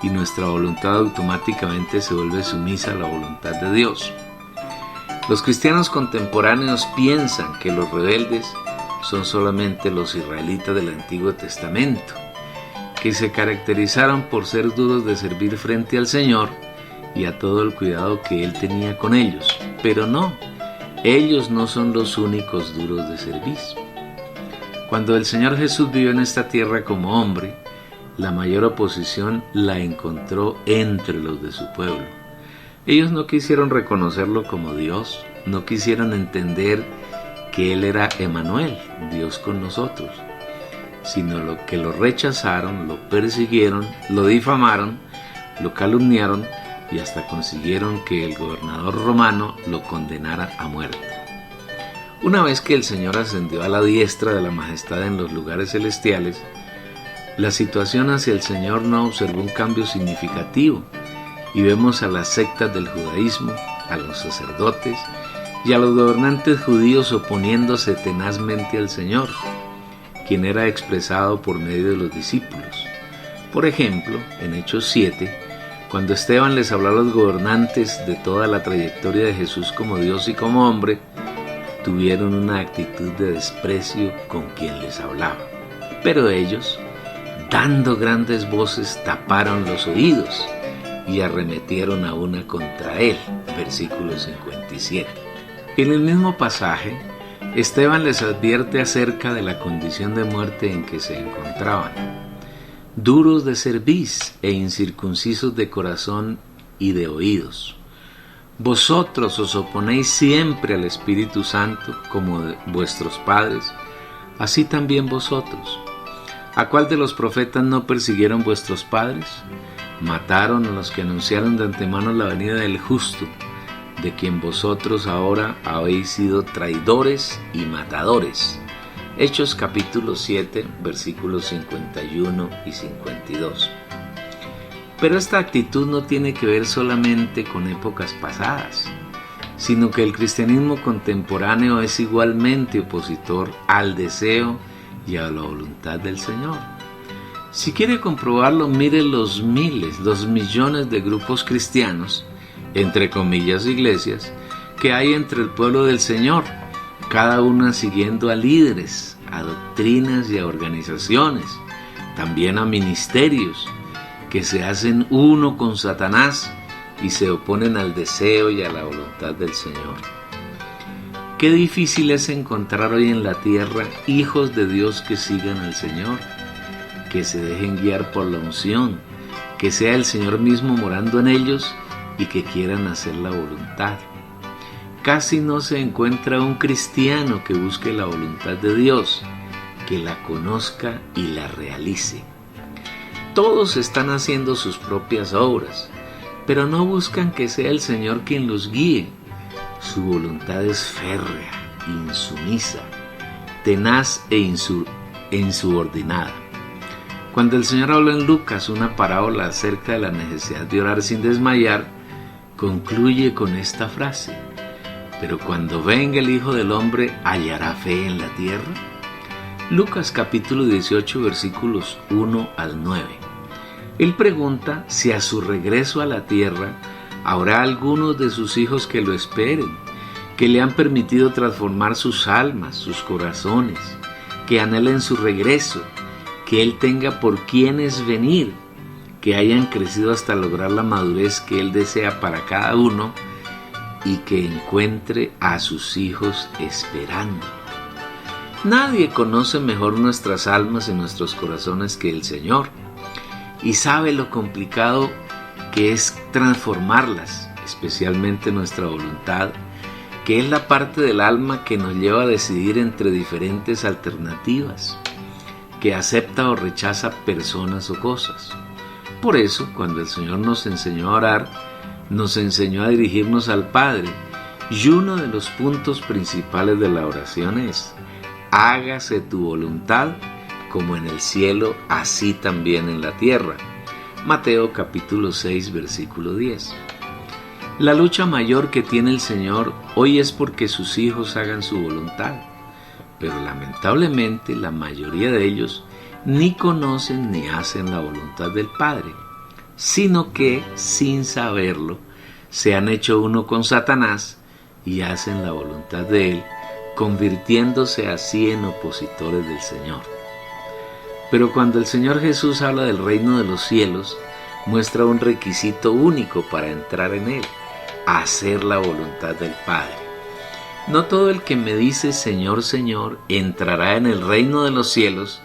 y nuestra voluntad automáticamente se vuelve sumisa a la voluntad de Dios. Los cristianos contemporáneos piensan que los rebeldes son solamente los israelitas del Antiguo Testamento, que se caracterizaron por ser duros de servir frente al Señor y a todo el cuidado que Él tenía con ellos. pero no, ellos no son los únicos duros de servicio. Cuando el Señor Jesús vivió en esta tierra como hombre, la mayor oposición la encontró entre los de su pueblo. Ellos no quisieron reconocerlo como Dios, no quisieron entender que Él era Emmanuel, Dios con nosotros, sino que lo rechazaron, lo persiguieron, lo difamaron, lo calumniaron y hasta consiguieron que el gobernador romano lo condenara a muerte. Una vez que el Señor ascendió a la diestra de la majestad en los lugares celestiales, la situación hacia el Señor no observó un cambio significativo y vemos a las sectas del judaísmo, a los sacerdotes y a los gobernantes judíos oponiéndose tenazmente al Señor, quien era expresado por medio de los discípulos. Por ejemplo, en Hechos 7, cuando Esteban les habló a los gobernantes de toda la trayectoria de Jesús como Dios y como hombre, tuvieron una actitud de desprecio con quien les hablaba. Pero ellos, dando grandes voces, taparon los oídos y arremetieron a una contra él. Versículo 57. En el mismo pasaje, Esteban les advierte acerca de la condición de muerte en que se encontraban. Duros de cerviz e incircuncisos de corazón y de oídos. Vosotros os oponéis siempre al Espíritu Santo, como vuestros padres, así también vosotros. ¿A cuál de los profetas no persiguieron vuestros padres? Mataron a los que anunciaron de antemano la venida del justo, de quien vosotros ahora habéis sido traidores y matadores. Hechos capítulo 7, versículos 51 y 52. Pero esta actitud no tiene que ver solamente con épocas pasadas, sino que el cristianismo contemporáneo es igualmente opositor al deseo y a la voluntad del Señor. Si quiere comprobarlo, mire los miles, los millones de grupos cristianos, entre comillas iglesias, que hay entre el pueblo del Señor, cada una siguiendo a líderes, a doctrinas y a organizaciones, también a ministerios, que se hacen uno con Satanás y se oponen al deseo y a la voluntad del Señor. Qué difícil es encontrar hoy en la tierra hijos de Dios que sigan al Señor, que se dejen guiar por la unción, que sea el Señor mismo morando en ellos y que quieran hacer la voluntad. Casi no se encuentra un cristiano que busque la voluntad de Dios, que la conozca y la realice. Todos están haciendo sus propias obras, pero no buscan que sea el Señor quien los guíe. Su voluntad es férrea, insumisa, tenaz e insubordinada. Cuando el Señor habló en Lucas una parábola acerca de la necesidad de orar sin desmayar, concluye con esta frase: pero cuando venga el Hijo del Hombre, ¿hallará fe en la tierra? Lucas capítulo 18, versículos 1 al 9. Él pregunta si a su regreso a la tierra habrá algunos de sus hijos que lo esperen, que le han permitido transformar sus almas, sus corazones, que anhelen su regreso, que Él tenga por quienes venir, que hayan crecido hasta lograr la madurez que Él desea para cada uno y que encuentre a sus hijos esperando. Nadie conoce mejor nuestras almas y nuestros corazones que el Señor, y sabe lo complicado que es transformarlas, especialmente nuestra voluntad, que es la parte del alma que nos lleva a decidir entre diferentes alternativas, que acepta o rechaza personas o cosas. Por eso, cuando el Señor nos enseñó a orar, nos enseñó a dirigirnos al Padre, y uno de los puntos principales de la oración es: hágase tu voluntad como en el cielo, así también en la tierra. Mateo capítulo 6, versículo 10. La lucha mayor que tiene el Señor hoy es porque sus hijos hagan su voluntad, pero lamentablemente la mayoría de ellos ni conocen ni hacen la voluntad del Padre, sino que, sin saberlo, se han hecho uno con Satanás y hacen la voluntad de él, convirtiéndose así en opositores del Señor. Pero cuando el Señor Jesús habla del reino de los cielos, muestra un requisito único para entrar en él: hacer la voluntad del Padre. No todo el que me dice Señor, Señor, entrará en el reino de los cielos,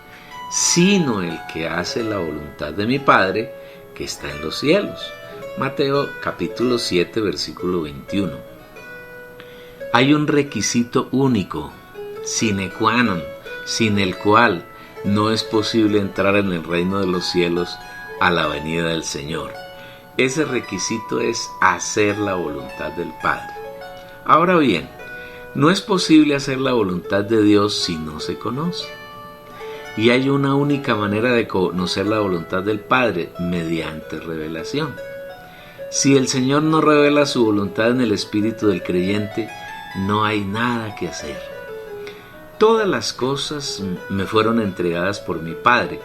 sino el que hace la voluntad de mi Padre que está en los cielos. Mateo capítulo 7, versículo 21. Hay un requisito único, sine qua non, sin el cual no es posible entrar en el reino de los cielos a la venida del Señor. Ese requisito es hacer la voluntad del Padre. Ahora bien, no es posible hacer la voluntad de Dios si no se conoce. Y hay una única manera de conocer la voluntad del Padre, mediante revelación. Si el Señor no revela su voluntad en el espíritu del creyente, no hay nada que hacer. Todas las cosas me fueron entregadas por mi Padre,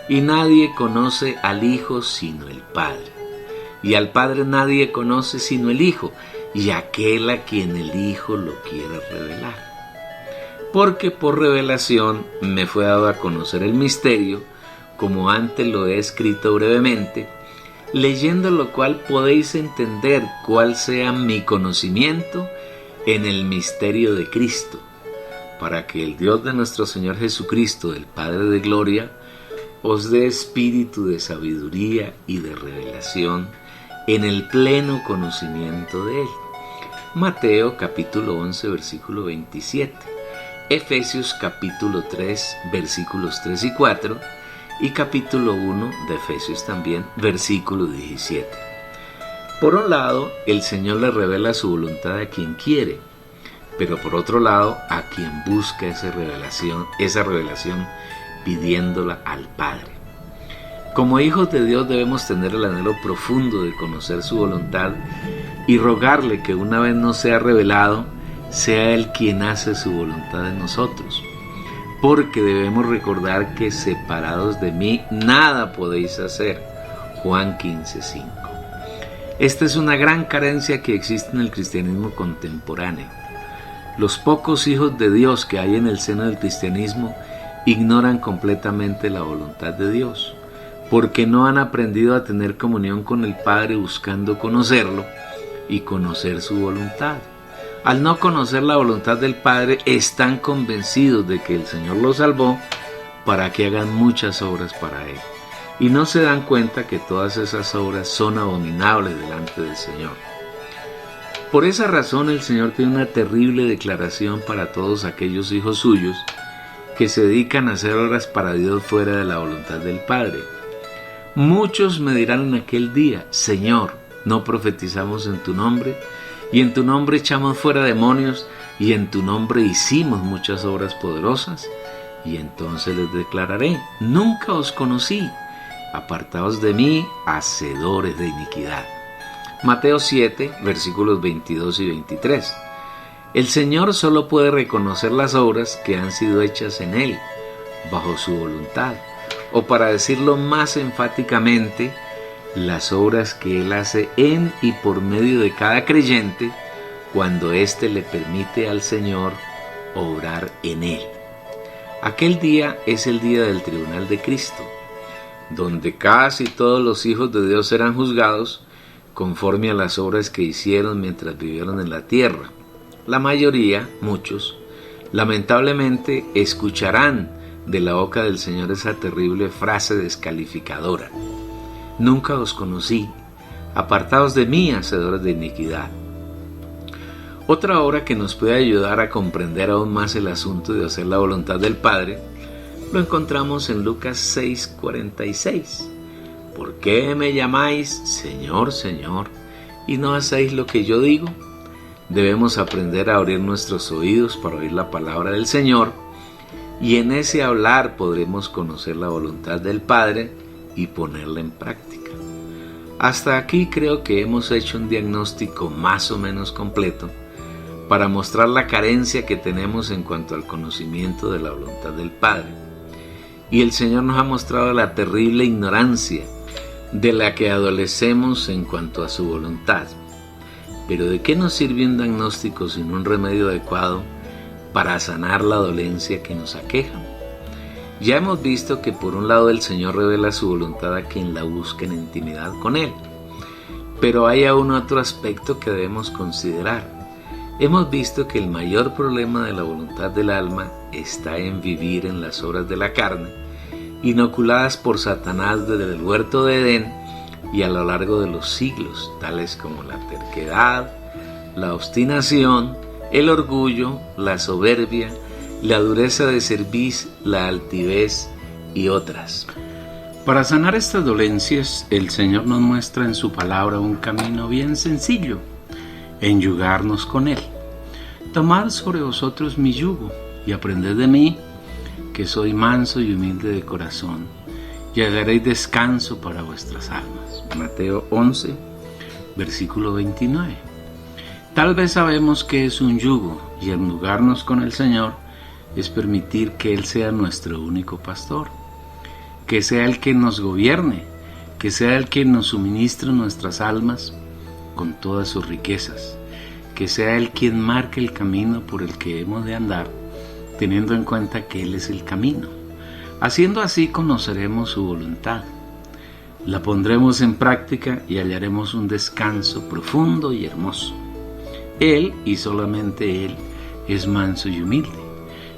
y nadie conoce al Hijo sino el Padre. Y al Padre nadie conoce sino el Hijo, y aquel a quien el Hijo lo quiere revelar. Porque por revelación me fue dado a conocer el misterio, como antes lo he escrito brevemente, leyendo lo cual podéis entender cuál sea mi conocimiento en el misterio de Cristo, para que el Dios de nuestro Señor Jesucristo, el Padre de gloria, os dé espíritu de sabiduría y de revelación en el pleno conocimiento de Él. Mateo capítulo 11, versículo 27, Efesios capítulo 3, versículos 3 y 4, y capítulo 1 de Efesios también, versículo 17. Por un lado, el Señor le revela su voluntad a quien quiere, pero por otro lado, a quien busca esa revelación pidiéndola al Padre. Como hijos de Dios debemos tener el anhelo profundo de conocer su voluntad y rogarle que una vez nos sea revelado, sea Él quien hace su voluntad en nosotros. Porque debemos recordar que separados de mí nada podéis hacer. Juan 15:5. Esta es una gran carencia que existe en el cristianismo contemporáneo. Los pocos hijos de Dios que hay en el seno del cristianismo ignoran completamente la voluntad de Dios, porque no han aprendido a tener comunión con el Padre buscando conocerlo y conocer su voluntad. Al no conocer la voluntad del Padre, están convencidos de que el Señor los salvó para que hagan muchas obras para Él, y no se dan cuenta que todas esas obras son abominables delante del Señor. Por esa razón el Señor tiene una terrible declaración para todos aquellos hijos suyos que se dedican a hacer obras para Dios fuera de la voluntad del Padre. Muchos me dirán en aquel día: Señor, ¿no profetizamos en tu nombre? Y en tu nombre echamos fuera demonios, y en tu nombre hicimos muchas obras poderosas. Y entonces les declararé: nunca os conocí, apartaos de mí, hacedores de iniquidad. Mateo 7, versículos 22 y 23. El Señor solo puede reconocer las obras que han sido hechas en Él, bajo su voluntad, o para decirlo más enfáticamente, las obras que Él hace en y por medio de cada creyente cuando éste le permite al Señor obrar en él. Aquel día es el día del tribunal de Cristo, donde casi todos los hijos de Dios serán juzgados conforme a las obras que hicieron mientras vivieron en la tierra. La mayoría, muchos, lamentablemente escucharán de la boca del Señor esa terrible frase descalificadora: nunca os conocí, apartaos de mí, hacedores de iniquidad. Otra obra que nos puede ayudar a comprender aún más el asunto de hacer la voluntad del Padre lo encontramos en Lucas 6:46. ¿Por qué me llamáis Señor, Señor, y no hacéis lo que yo digo? Debemos aprender a abrir nuestros oídos para oír la palabra del Señor, y en ese hablar podremos conocer la voluntad del Padre y ponerla en práctica. Hasta aquí creo que hemos hecho un diagnóstico más o menos completo para mostrar la carencia que tenemos en cuanto al conocimiento de la voluntad del Padre. Y el Señor nos ha mostrado la terrible ignorancia de la que adolecemos en cuanto a su voluntad. Pero ¿de qué nos sirve un diagnóstico sin un remedio adecuado para sanar la dolencia que nos aqueja? Ya hemos visto que por un lado el Señor revela su voluntad a quien la busca en intimidad con Él, Pero hay aún otro aspecto que debemos considerar. Hemos visto que el mayor problema de la voluntad del alma está en vivir en las obras de la carne, inoculadas por Satanás desde el huerto de Edén y a lo largo de los siglos, tales como la terquedad, la obstinación, el orgullo, la soberbia, la dureza de cerviz, la altivez y otras. Para sanar estas dolencias, el Señor nos muestra en su palabra un camino bien sencillo: enyugarnos con Él. Tomad sobre vosotros mi yugo y aprended de mí, que soy manso y humilde de corazón, y hallaréis descanso para vuestras almas. Mateo 11, versículo 29. Tal vez sabemos que es un yugo, y enyugarnos con el Señor es permitir que Él sea nuestro único pastor, que sea el que nos gobierne, que sea el que nos suministre nuestras almas con todas sus riquezas, que sea Él quien marque el camino por el que hemos de andar, teniendo en cuenta que Él es el camino. Haciendo así conoceremos su voluntad, la pondremos en práctica y hallaremos un descanso profundo y hermoso. Él, y solamente Él, es manso y humilde.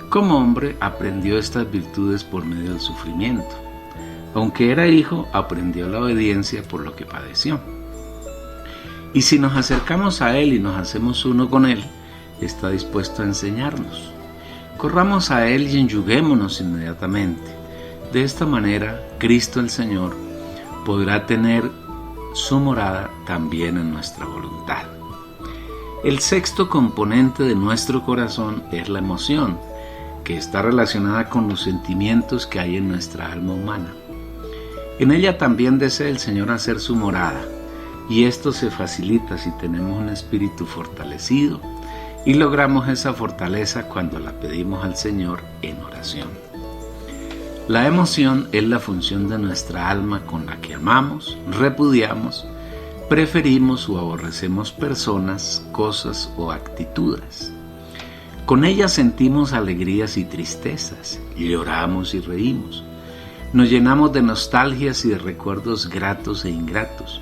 Como hombre aprendió estas virtudes por medio del sufrimiento. Aunque era hijo, aprendió la obediencia por lo que padeció. Y si nos acercamos a Él y nos hacemos uno con Él, está dispuesto a enseñarnos. Corramos a Él y enyuguémonos inmediatamente. De esta manera, Cristo el Señor podrá tener su morada también en nuestra voluntad. El sexto componente de nuestro corazón es la emoción, que está relacionada con los sentimientos que hay en nuestra alma humana. En ella también desea el Señor hacer su morada, y esto se facilita si tenemos un espíritu fortalecido y logramos esa fortaleza cuando la pedimos al Señor en oración. La emoción es la función de nuestra alma con la que amamos, repudiamos, preferimos o aborrecemos personas, cosas o actitudes. Con ella sentimos alegrías y tristezas, lloramos y reímos. Nos llenamos de nostalgias y de recuerdos gratos e ingratos.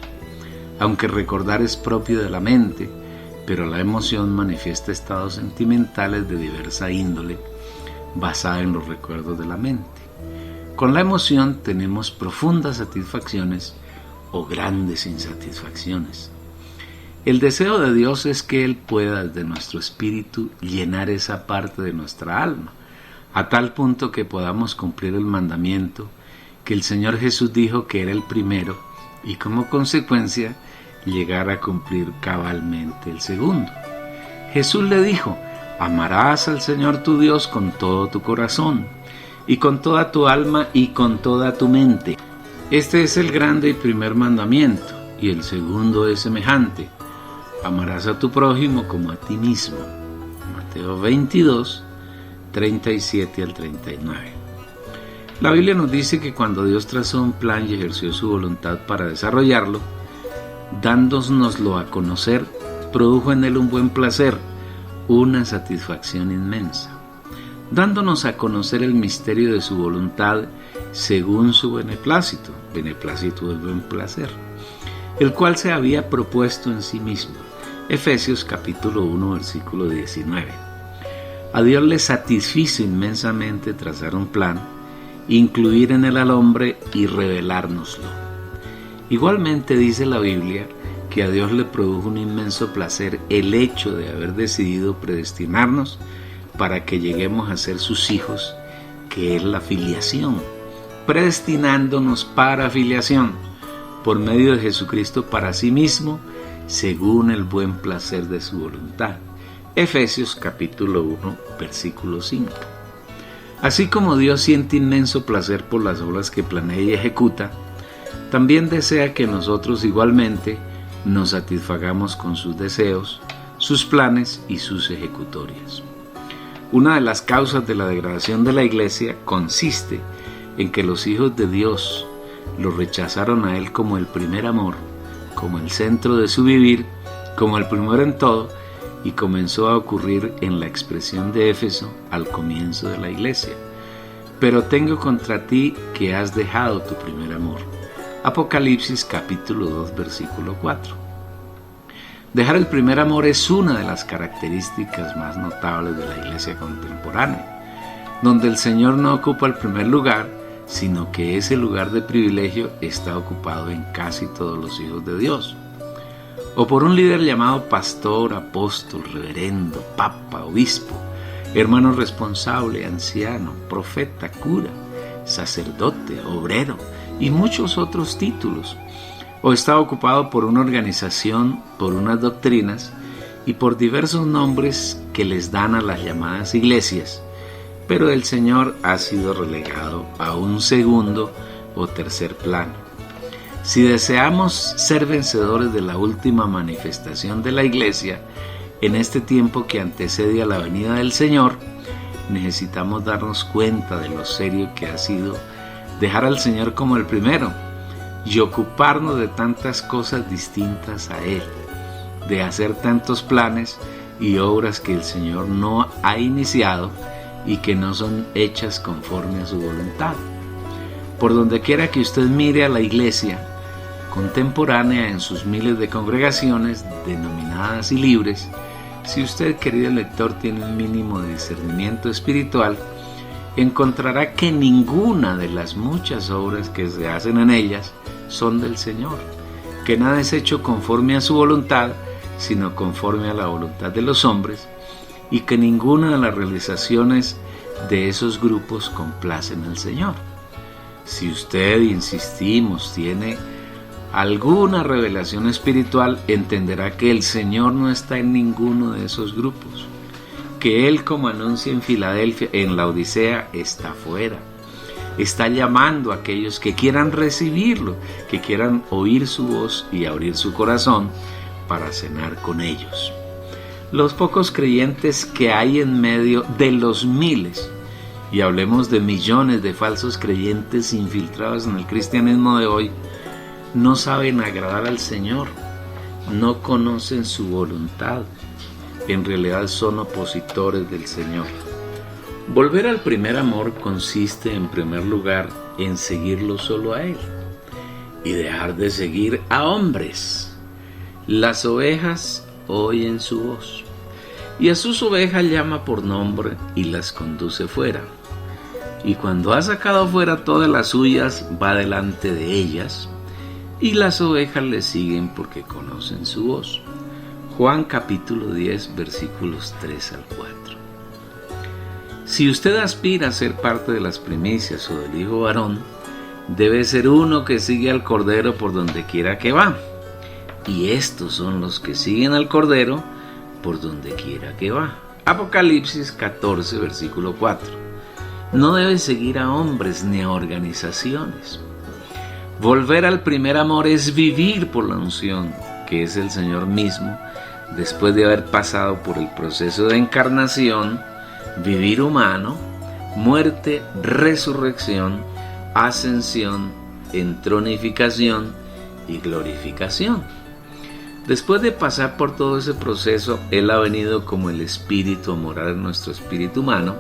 Aunque recordar es propio de la mente, pero la emoción manifiesta estados sentimentales de diversa índole, basada en los recuerdos de la mente. Con la emoción tenemos profundas satisfacciones o grandes insatisfacciones. El deseo de Dios es que Él pueda desde nuestro espíritu llenar esa parte de nuestra alma, a tal punto que podamos cumplir el mandamiento que el Señor Jesús dijo que era el primero y como consecuencia llegar a cumplir cabalmente el segundo. Jesús le dijo: amarás al Señor tu Dios con todo tu corazón y con toda tu alma y con toda tu mente. Este es el grande y primer mandamiento, y el segundo es semejante: amarás a tu prójimo como a ti mismo. Mateo 22, 37 al 39. La Biblia nos dice que cuando Dios trazó un plan y ejerció su voluntad para desarrollarlo, dándonoslo a conocer, produjo en él un buen placer, una satisfacción inmensa, dándonos a conocer el misterio de su voluntad según su beneplácito es buen placer, el cual se había propuesto en sí mismo. Efesios capítulo 1, versículo 19. A Dios le satisfizo inmensamente trazar un plan, incluir en él al hombre y revelárnoslo. Igualmente dice la Biblia que a Dios le produjo un inmenso placer el hecho de haber decidido predestinarnos para que lleguemos a ser sus hijos, que es la filiación, predestinándonos para filiación por medio de Jesucristo para sí mismo, según el buen placer de su voluntad. Efesios capítulo 1, versículo 5. Así como Dios siente inmenso placer por las obras que planea y ejecuta, también desea que nosotros igualmente nos satisfagamos con sus deseos, sus planes y sus ejecutorias. Una de las causas de la degradación de la Iglesia consiste en que los hijos de Dios lo rechazaron a Él como el primer amor, como el centro de su vivir, como el primero en todo, y comenzó a ocurrir en la expresión de Éfeso al comienzo de la Iglesia. Pero tengo contra ti que has dejado tu primer amor. Apocalipsis capítulo 2, versículo 4. Dejar el primer amor es una de las características más notables de la iglesia contemporánea, donde el Señor no ocupa el primer lugar, sino que ese lugar de privilegio está ocupado en casi todos los hijos de Dios, o por un líder llamado pastor, apóstol, reverendo, papa, obispo, hermano responsable, anciano, profeta, cura, sacerdote, obrero y muchos otros títulos, o está ocupado por una organización, por unas doctrinas y por diversos nombres que les dan a las llamadas iglesias, pero el Señor ha sido relegado a un segundo o tercer plano. Si deseamos ser vencedores de la última manifestación de la iglesia en este tiempo que antecede a la venida del Señor, necesitamos darnos cuenta de lo serio que ha sido dejar al Señor como el primero y ocuparnos de tantas cosas distintas a Él, de hacer tantos planes y obras que el Señor no ha iniciado y que no son hechas conforme a su voluntad. Por donde quiera que usted mire a la iglesia contemporánea en sus miles de congregaciones denominadas y libres, si usted, querido lector, tiene un mínimo de discernimiento espiritual, encontrará que ninguna de las muchas obras que se hacen en ellas son del Señor, que nada es hecho conforme a su voluntad, sino conforme a la voluntad de los hombres, y que ninguna de las realizaciones de esos grupos complacen al Señor. Si usted, insistimos, tiene alguna revelación espiritual, entenderá que el Señor no está en ninguno de esos grupos, que Él, como anuncia en Filadelfia, en la Odisea, está fuera. Está llamando a aquellos que quieran recibirlo, que quieran oír su voz y abrir su corazón para cenar con ellos. Los pocos creyentes que hay en medio de los miles, y hablemos de millones de falsos creyentes infiltrados en el cristianismo de hoy, no saben agradar al Señor, no conocen su voluntad, en realidad son opositores del Señor. Volver al primer amor consiste en primer lugar en seguirlo solo a Él y dejar de seguir a hombres. Las ovejas oyen su voz y a sus ovejas llama por nombre y las conduce fuera. Y cuando ha sacado fuera todas las suyas, va delante de ellas y las ovejas le siguen porque conocen su voz. Juan capítulo 10 versículos 3 al 4. Si usted aspira a ser parte de las primicias o del hijo varón, debe ser uno que sigue al Cordero por donde quiera que va. Y estos son los que siguen al Cordero por donde quiera que va. Apocalipsis 14 versículo 4. No debe seguir a hombres ni a organizaciones. Volver al primer amor es vivir por la unción, que es el Señor mismo, después de haber pasado por el proceso de encarnación, vivir humano, muerte, resurrección, ascensión, entronificación y glorificación. Después de pasar por todo ese proceso, Él ha venido como el Espíritu a morar en nuestro espíritu humano,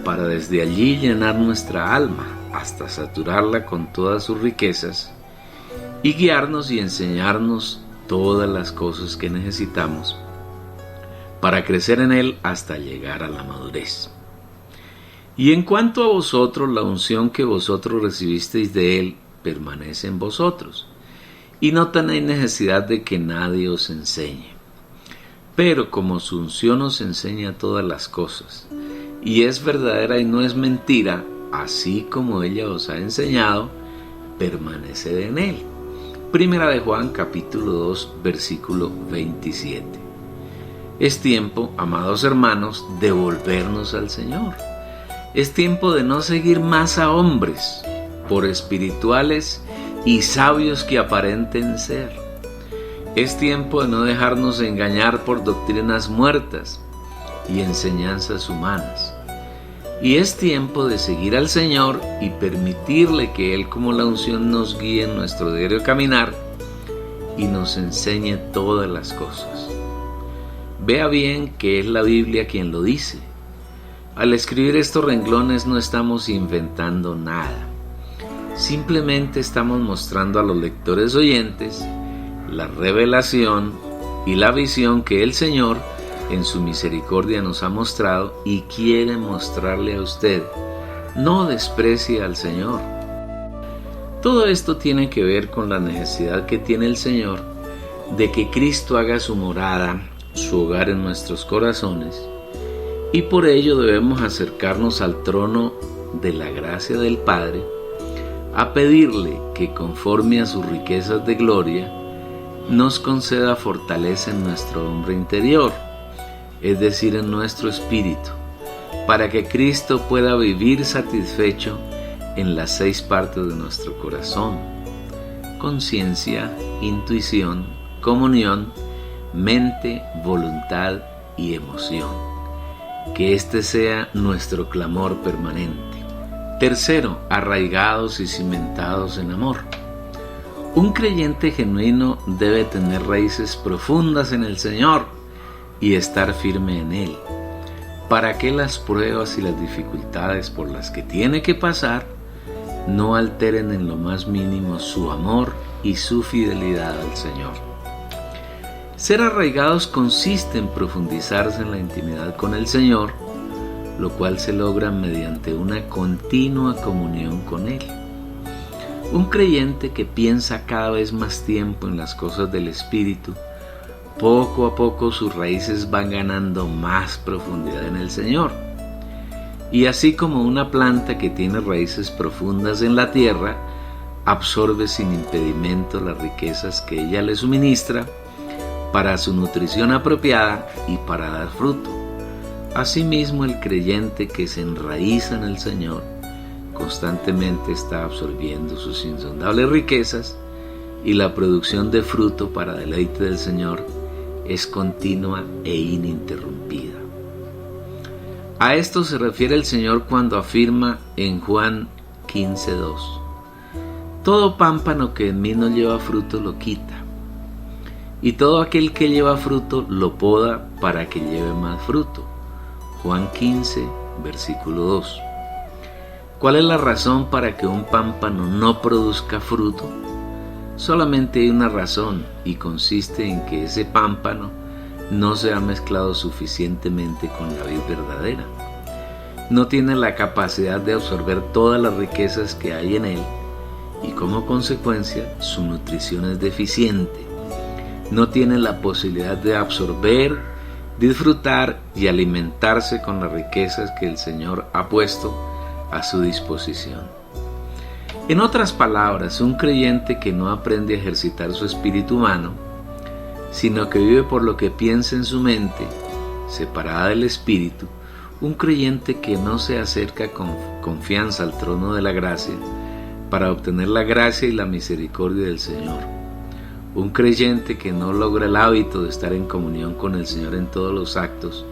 para desde allí llenar nuestra alma hasta saturarla con todas sus riquezas y guiarnos y enseñarnos todas las cosas que necesitamos para crecer en Él hasta llegar a la madurez. Y en cuanto a vosotros, la unción que vosotros recibisteis de Él permanece en vosotros, y no tenéis necesidad de que nadie os enseñe. Pero como su unción os enseña todas las cosas, y es verdadera y no es mentira, así como ella os ha enseñado, permaneced en Él. Primera de Juan capítulo 2 versículo 27. Es tiempo, amados hermanos, de volvernos al Señor. Es tiempo de no seguir más a hombres, por espirituales y sabios que aparenten ser. Es tiempo de no dejarnos engañar por doctrinas muertas y enseñanzas humanas. Y es tiempo de seguir al Señor y permitirle que Él, como la unción, nos guíe en nuestro diario caminar y nos enseñe todas las cosas. Vea bien que es la Biblia quien lo dice. Al escribir estos renglones no estamos inventando nada. Simplemente estamos mostrando a los lectores oyentes la revelación y la visión que el Señor en su misericordia nos ha mostrado y quiere mostrarle a usted. No desprecie al Señor. Todo esto tiene que ver con la necesidad que tiene el Señor de que Cristo haga su morada, su hogar en nuestros corazones, y por ello debemos acercarnos al trono de la gracia del Padre a pedirle que, conforme a sus riquezas de gloria, nos conceda fortaleza en nuestro hombre interior, es decir, en nuestro espíritu, para que Cristo pueda vivir satisfecho en las 6 partes de nuestro corazón: conciencia, intuición, comunión, mente, voluntad y emoción. Que este sea nuestro clamor permanente. Tercero, arraigados y cimentados en amor. Un creyente genuino debe tener raíces profundas en el Señor y estar firme en Él, para que las pruebas y las dificultades por las que tiene que pasar no alteren en lo más mínimo su amor y su fidelidad al Señor. Ser arraigados consiste en profundizarse en la intimidad con el Señor, lo cual se logra mediante una continua comunión con Él. Un creyente que piensa cada vez más tiempo en las cosas del Espíritu, poco a poco sus raíces van ganando más profundidad en el Señor. Y así como una planta que tiene raíces profundas en la tierra, absorbe sin impedimento las riquezas que ella le suministra para su nutrición apropiada y para dar fruto. Asimismo, el creyente que se enraiza en el Señor constantemente está absorbiendo sus insondables riquezas, y la producción de fruto para deleite del Señor es continua e ininterrumpida. A esto se refiere el Señor cuando afirma en Juan 15:2: todo pámpano que en mí no lleva fruto lo quita, y todo aquel que lleva fruto lo poda para que lleve más fruto. Juan 15, versículo 2. ¿Cuál es la razón para que un pámpano no produzca fruto? Solamente hay una razón, y consiste en que ese pámpano no se ha mezclado suficientemente con la vid verdadera. No tiene la capacidad de absorber todas las riquezas que hay en él, y como consecuencia su nutrición es deficiente. No tiene la posibilidad de absorber, disfrutar y alimentarse con las riquezas que el Señor ha puesto a su disposición. En otras palabras, un creyente que no aprende a ejercitar su espíritu humano, sino que vive por lo que piensa en su mente, separada del espíritu, un creyente que no se acerca con confianza al trono de la gracia para obtener la gracia y la misericordia del Señor. Un creyente que no logra el hábito de estar en comunión con el Señor en todos los actos,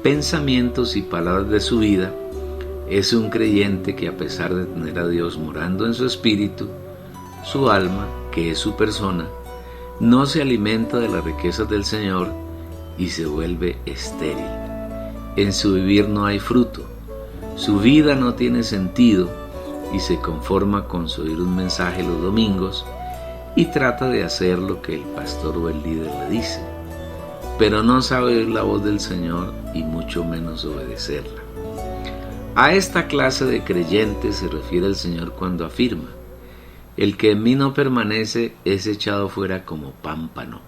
pensamientos y palabras de su vida, es un creyente que, a pesar de tener a Dios morando en su espíritu, su alma, que es su persona, no se alimenta de las riquezas del Señor y se vuelve estéril. En su vivir no hay fruto, su vida no tiene sentido y se conforma con oír un mensaje los domingos y trata de hacer lo que el pastor o el líder le dice, pero no sabe oír la voz del Señor y mucho menos obedecerla. A esta clase de creyentes se refiere el Señor cuando afirma: el que en mí no permanece es echado fuera como pámpano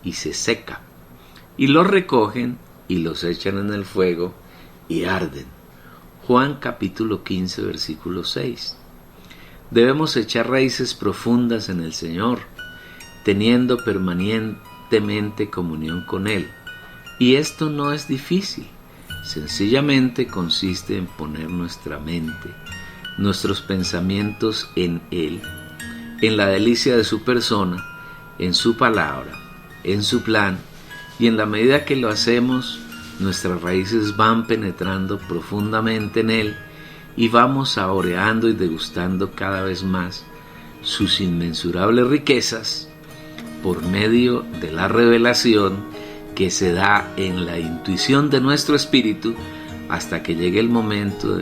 y se seca, y los recogen y los echan en el fuego y arden. Juan capítulo 15 versículo 6. Debemos echar raíces profundas en el Señor, teniendo permanentemente comunión con Él, y esto no es difícil. Sencillamente consiste en poner nuestra mente, nuestros pensamientos en Él, en la delicia de su persona, en su palabra, en su plan, y en la medida que lo hacemos, nuestras raíces van penetrando profundamente en Él y vamos saboreando y degustando cada vez más sus inmensurables riquezas por medio de la revelación que se da en la intuición de nuestro espíritu, hasta que llegue el momento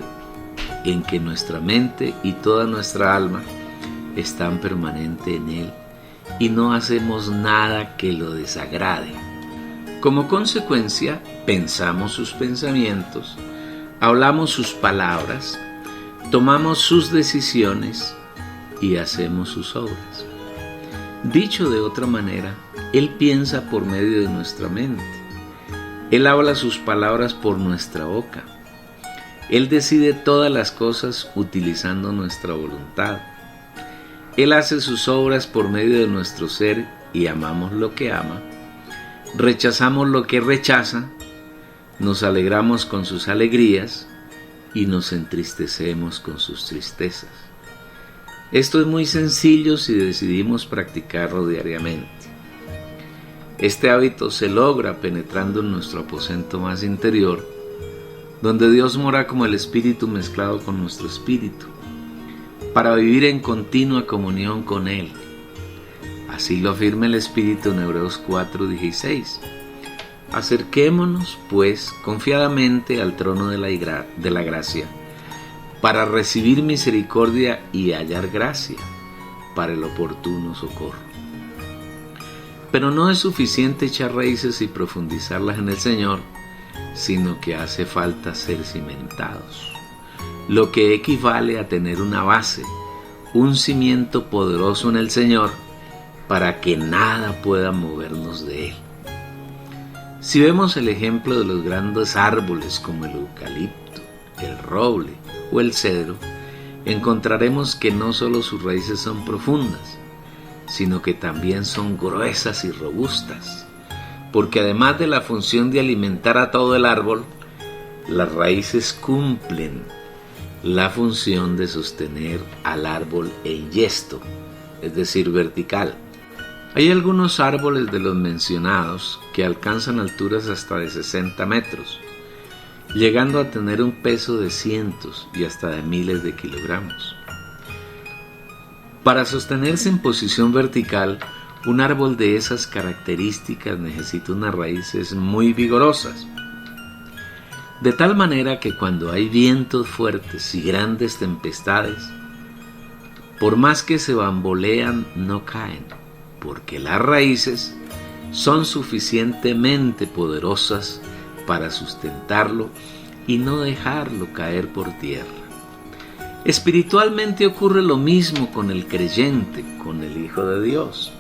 en que nuestra mente y toda nuestra alma están permanente en Él y no hacemos nada que lo desagrade. Como consecuencia, pensamos sus pensamientos, hablamos sus palabras, tomamos sus decisiones y hacemos sus obras. Dicho de otra manera, Él piensa por medio de nuestra mente. Él habla sus palabras por nuestra boca. Él decide todas las cosas utilizando nuestra voluntad. Él hace sus obras por medio de nuestro ser y amamos lo que ama. Rechazamos lo que rechaza, nos alegramos con sus alegrías y nos entristecemos con sus tristezas. Esto es muy sencillo si decidimos practicarlo diariamente. Este hábito se logra penetrando en nuestro aposento más interior, donde Dios mora como el Espíritu mezclado con nuestro espíritu, para vivir en continua comunión con Él. Así lo afirma el Espíritu en Hebreos 4:16. Acerquémonos, pues, confiadamente al trono de la gracia, para recibir misericordia y hallar gracia para el oportuno socorro. Pero no es suficiente echar raíces y profundizarlas en el Señor, sino que hace falta ser cimentados, lo que equivale a tener una base, un cimiento poderoso en el Señor, para que nada pueda movernos de Él. Si vemos el ejemplo de los grandes árboles como el eucalipto, el roble o el cedro, encontraremos que no solo sus raíces son profundas, sino que también son gruesas y robustas, porque además de la función de alimentar a todo el árbol, las raíces cumplen la función de sostener al árbol en yesto, es decir, vertical. Hay algunos árboles de los mencionados que alcanzan alturas hasta de 60 metros, llegando a tener un peso de cientos y hasta de miles de kilogramos. Para sostenerse en posición vertical, un árbol de esas características necesita unas raíces muy vigorosas, de tal manera que cuando hay vientos fuertes y grandes tempestades, por más que se bambolean, no caen, porque las raíces son suficientemente poderosas para sustentarlo y no dejarlo caer por tierra. Espiritualmente ocurre lo mismo con el creyente, con el Hijo de Dios.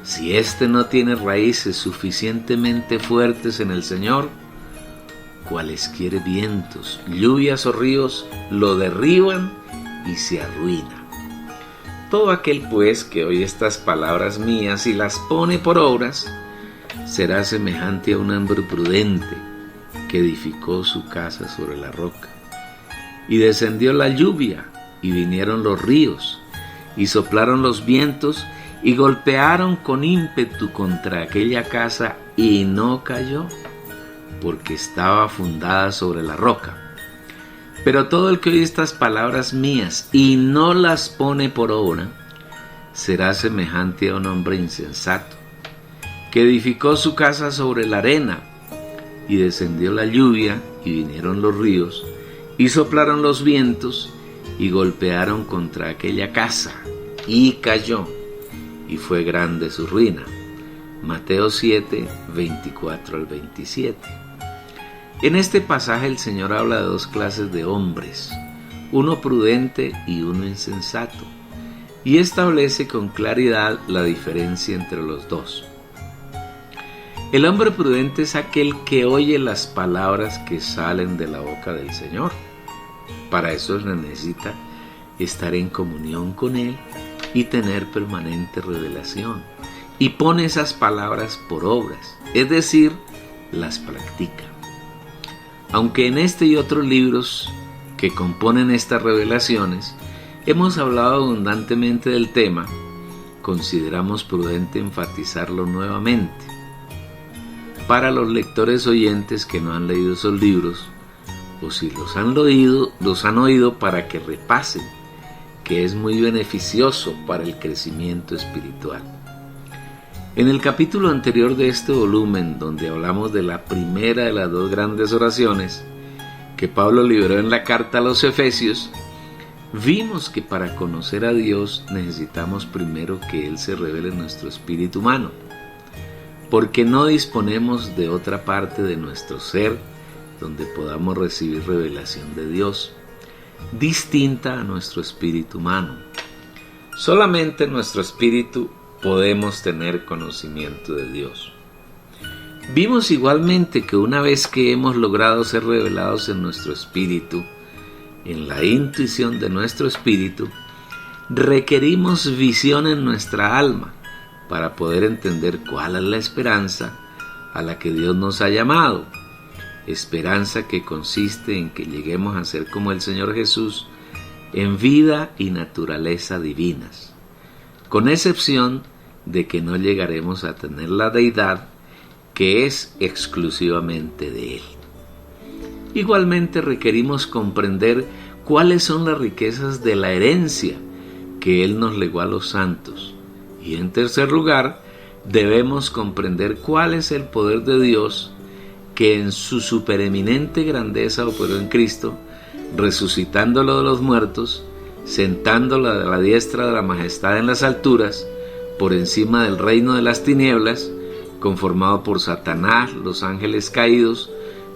Si éste no tiene raíces suficientemente fuertes en el Señor, cualesquiera vientos, lluvias o ríos lo derriban y se arruina. Todo aquel pues que oye estas palabras mías y las pone por obras, será semejante a un hombre prudente que edificó su casa sobre la roca. Y descendió la lluvia, y vinieron los ríos, y soplaron los vientos, y golpearon con ímpetu contra aquella casa, y no cayó, porque estaba fundada sobre la roca. Pero todo el que oye estas palabras mías y no las pone por obra, será semejante a un hombre insensato, que edificó su casa sobre la arena, y descendió la lluvia, y vinieron los ríos, y soplaron los vientos, y golpearon contra aquella casa, y cayó, y fue grande su ruina. Mateo 7, 24 al 27. En este pasaje el Señor habla de dos clases de hombres, uno prudente y uno insensato, y establece con claridad la diferencia entre los dos. El hombre prudente es aquel que oye las palabras que salen de la boca del Señor. Para eso necesita estar en comunión con Él y tener permanente revelación. Y pone esas palabras por obras, es decir, las practica. Aunque en este y otros libros que componen estas revelaciones hemos hablado abundantemente del tema, consideramos prudente enfatizarlo nuevamente. Para los lectores oyentes que no han leído esos libros, o si los han oído para que repasen, que es muy beneficioso para el crecimiento espiritual. En el capítulo anterior de este volumen, donde hablamos de la primera de las dos grandes oraciones que Pablo liberó en la carta a los Efesios, Vimos que para conocer a Dios necesitamos primero que Él se revele en nuestro espíritu humano, porque no disponemos de otra parte de nuestro ser donde podamos recibir revelación de Dios, distinta a nuestro espíritu humano. Solamente en nuestro espíritu podemos tener conocimiento de Dios. Vimos igualmente que una vez que hemos logrado ser revelados en nuestro espíritu, en la intuición de nuestro espíritu, requerimos visión en nuestra alma para poder entender cuál es la esperanza a la que Dios nos ha llamado. Esperanza que consiste en que lleguemos a ser como el Señor Jesús en vida y naturaleza divinas, con excepción de que no llegaremos a tener la deidad que es exclusivamente de Él. Igualmente requerimos comprender cuáles son las riquezas de la herencia que Él nos legó a los santos. Y en tercer lugar, debemos comprender cuál es el poder de Dios que en su supereminente grandeza operó en Cristo, resucitándolo de los muertos, sentándolo a la diestra de la majestad en las alturas, por encima del reino de las tinieblas, conformado por Satanás, los ángeles caídos,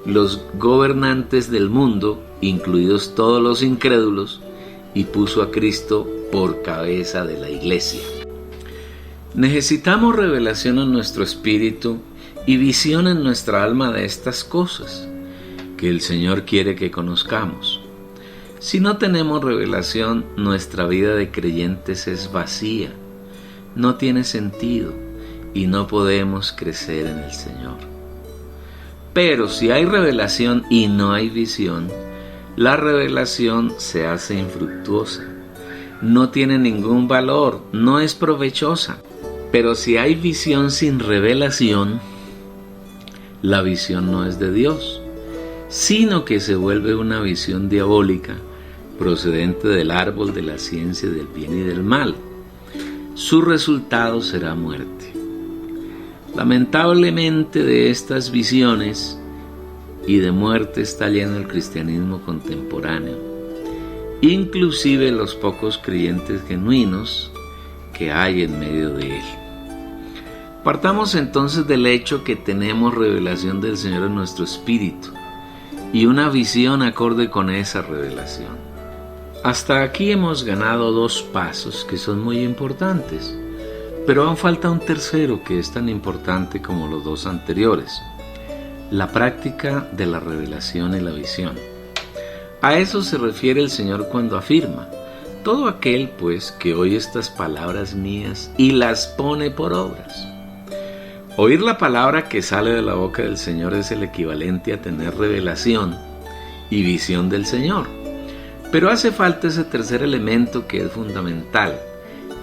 los gobernantes del mundo, incluidos todos los incrédulos, y puso a Cristo por cabeza de la iglesia. Necesitamos revelación en nuestro espíritu y visión en nuestra alma de estas cosas que el Señor quiere que conozcamos. Si no tenemos revelación, nuestra vida de creyentes es vacía, no tiene sentido y no podemos crecer en el Señor. Pero si hay revelación y no hay visión, la revelación se hace infructuosa, no tiene ningún valor, no es provechosa. Pero si hay visión sin revelación, la visión no es de Dios, sino que se vuelve una visión diabólica procedente del árbol de la ciencia del bien y del mal. Su resultado será muerte. Lamentablemente de estas visiones y de muerte está lleno el cristianismo contemporáneo, inclusive los pocos creyentes genuinos que hay en medio de él. Partamos entonces del hecho que tenemos revelación del Señor en nuestro espíritu y una visión acorde con esa revelación. Hasta aquí hemos ganado 2 pasos que son muy importantes, pero aún falta un tercero que es tan importante como los 2 anteriores: la práctica de la revelación y la visión. A eso se refiere el Señor cuando afirma: todo aquel pues que oye estas palabras mías y las pone por obras. Oír la palabra que sale de la boca del Señor es el equivalente a tener revelación y visión del Señor. Pero hace falta ese tercer elemento que es fundamental: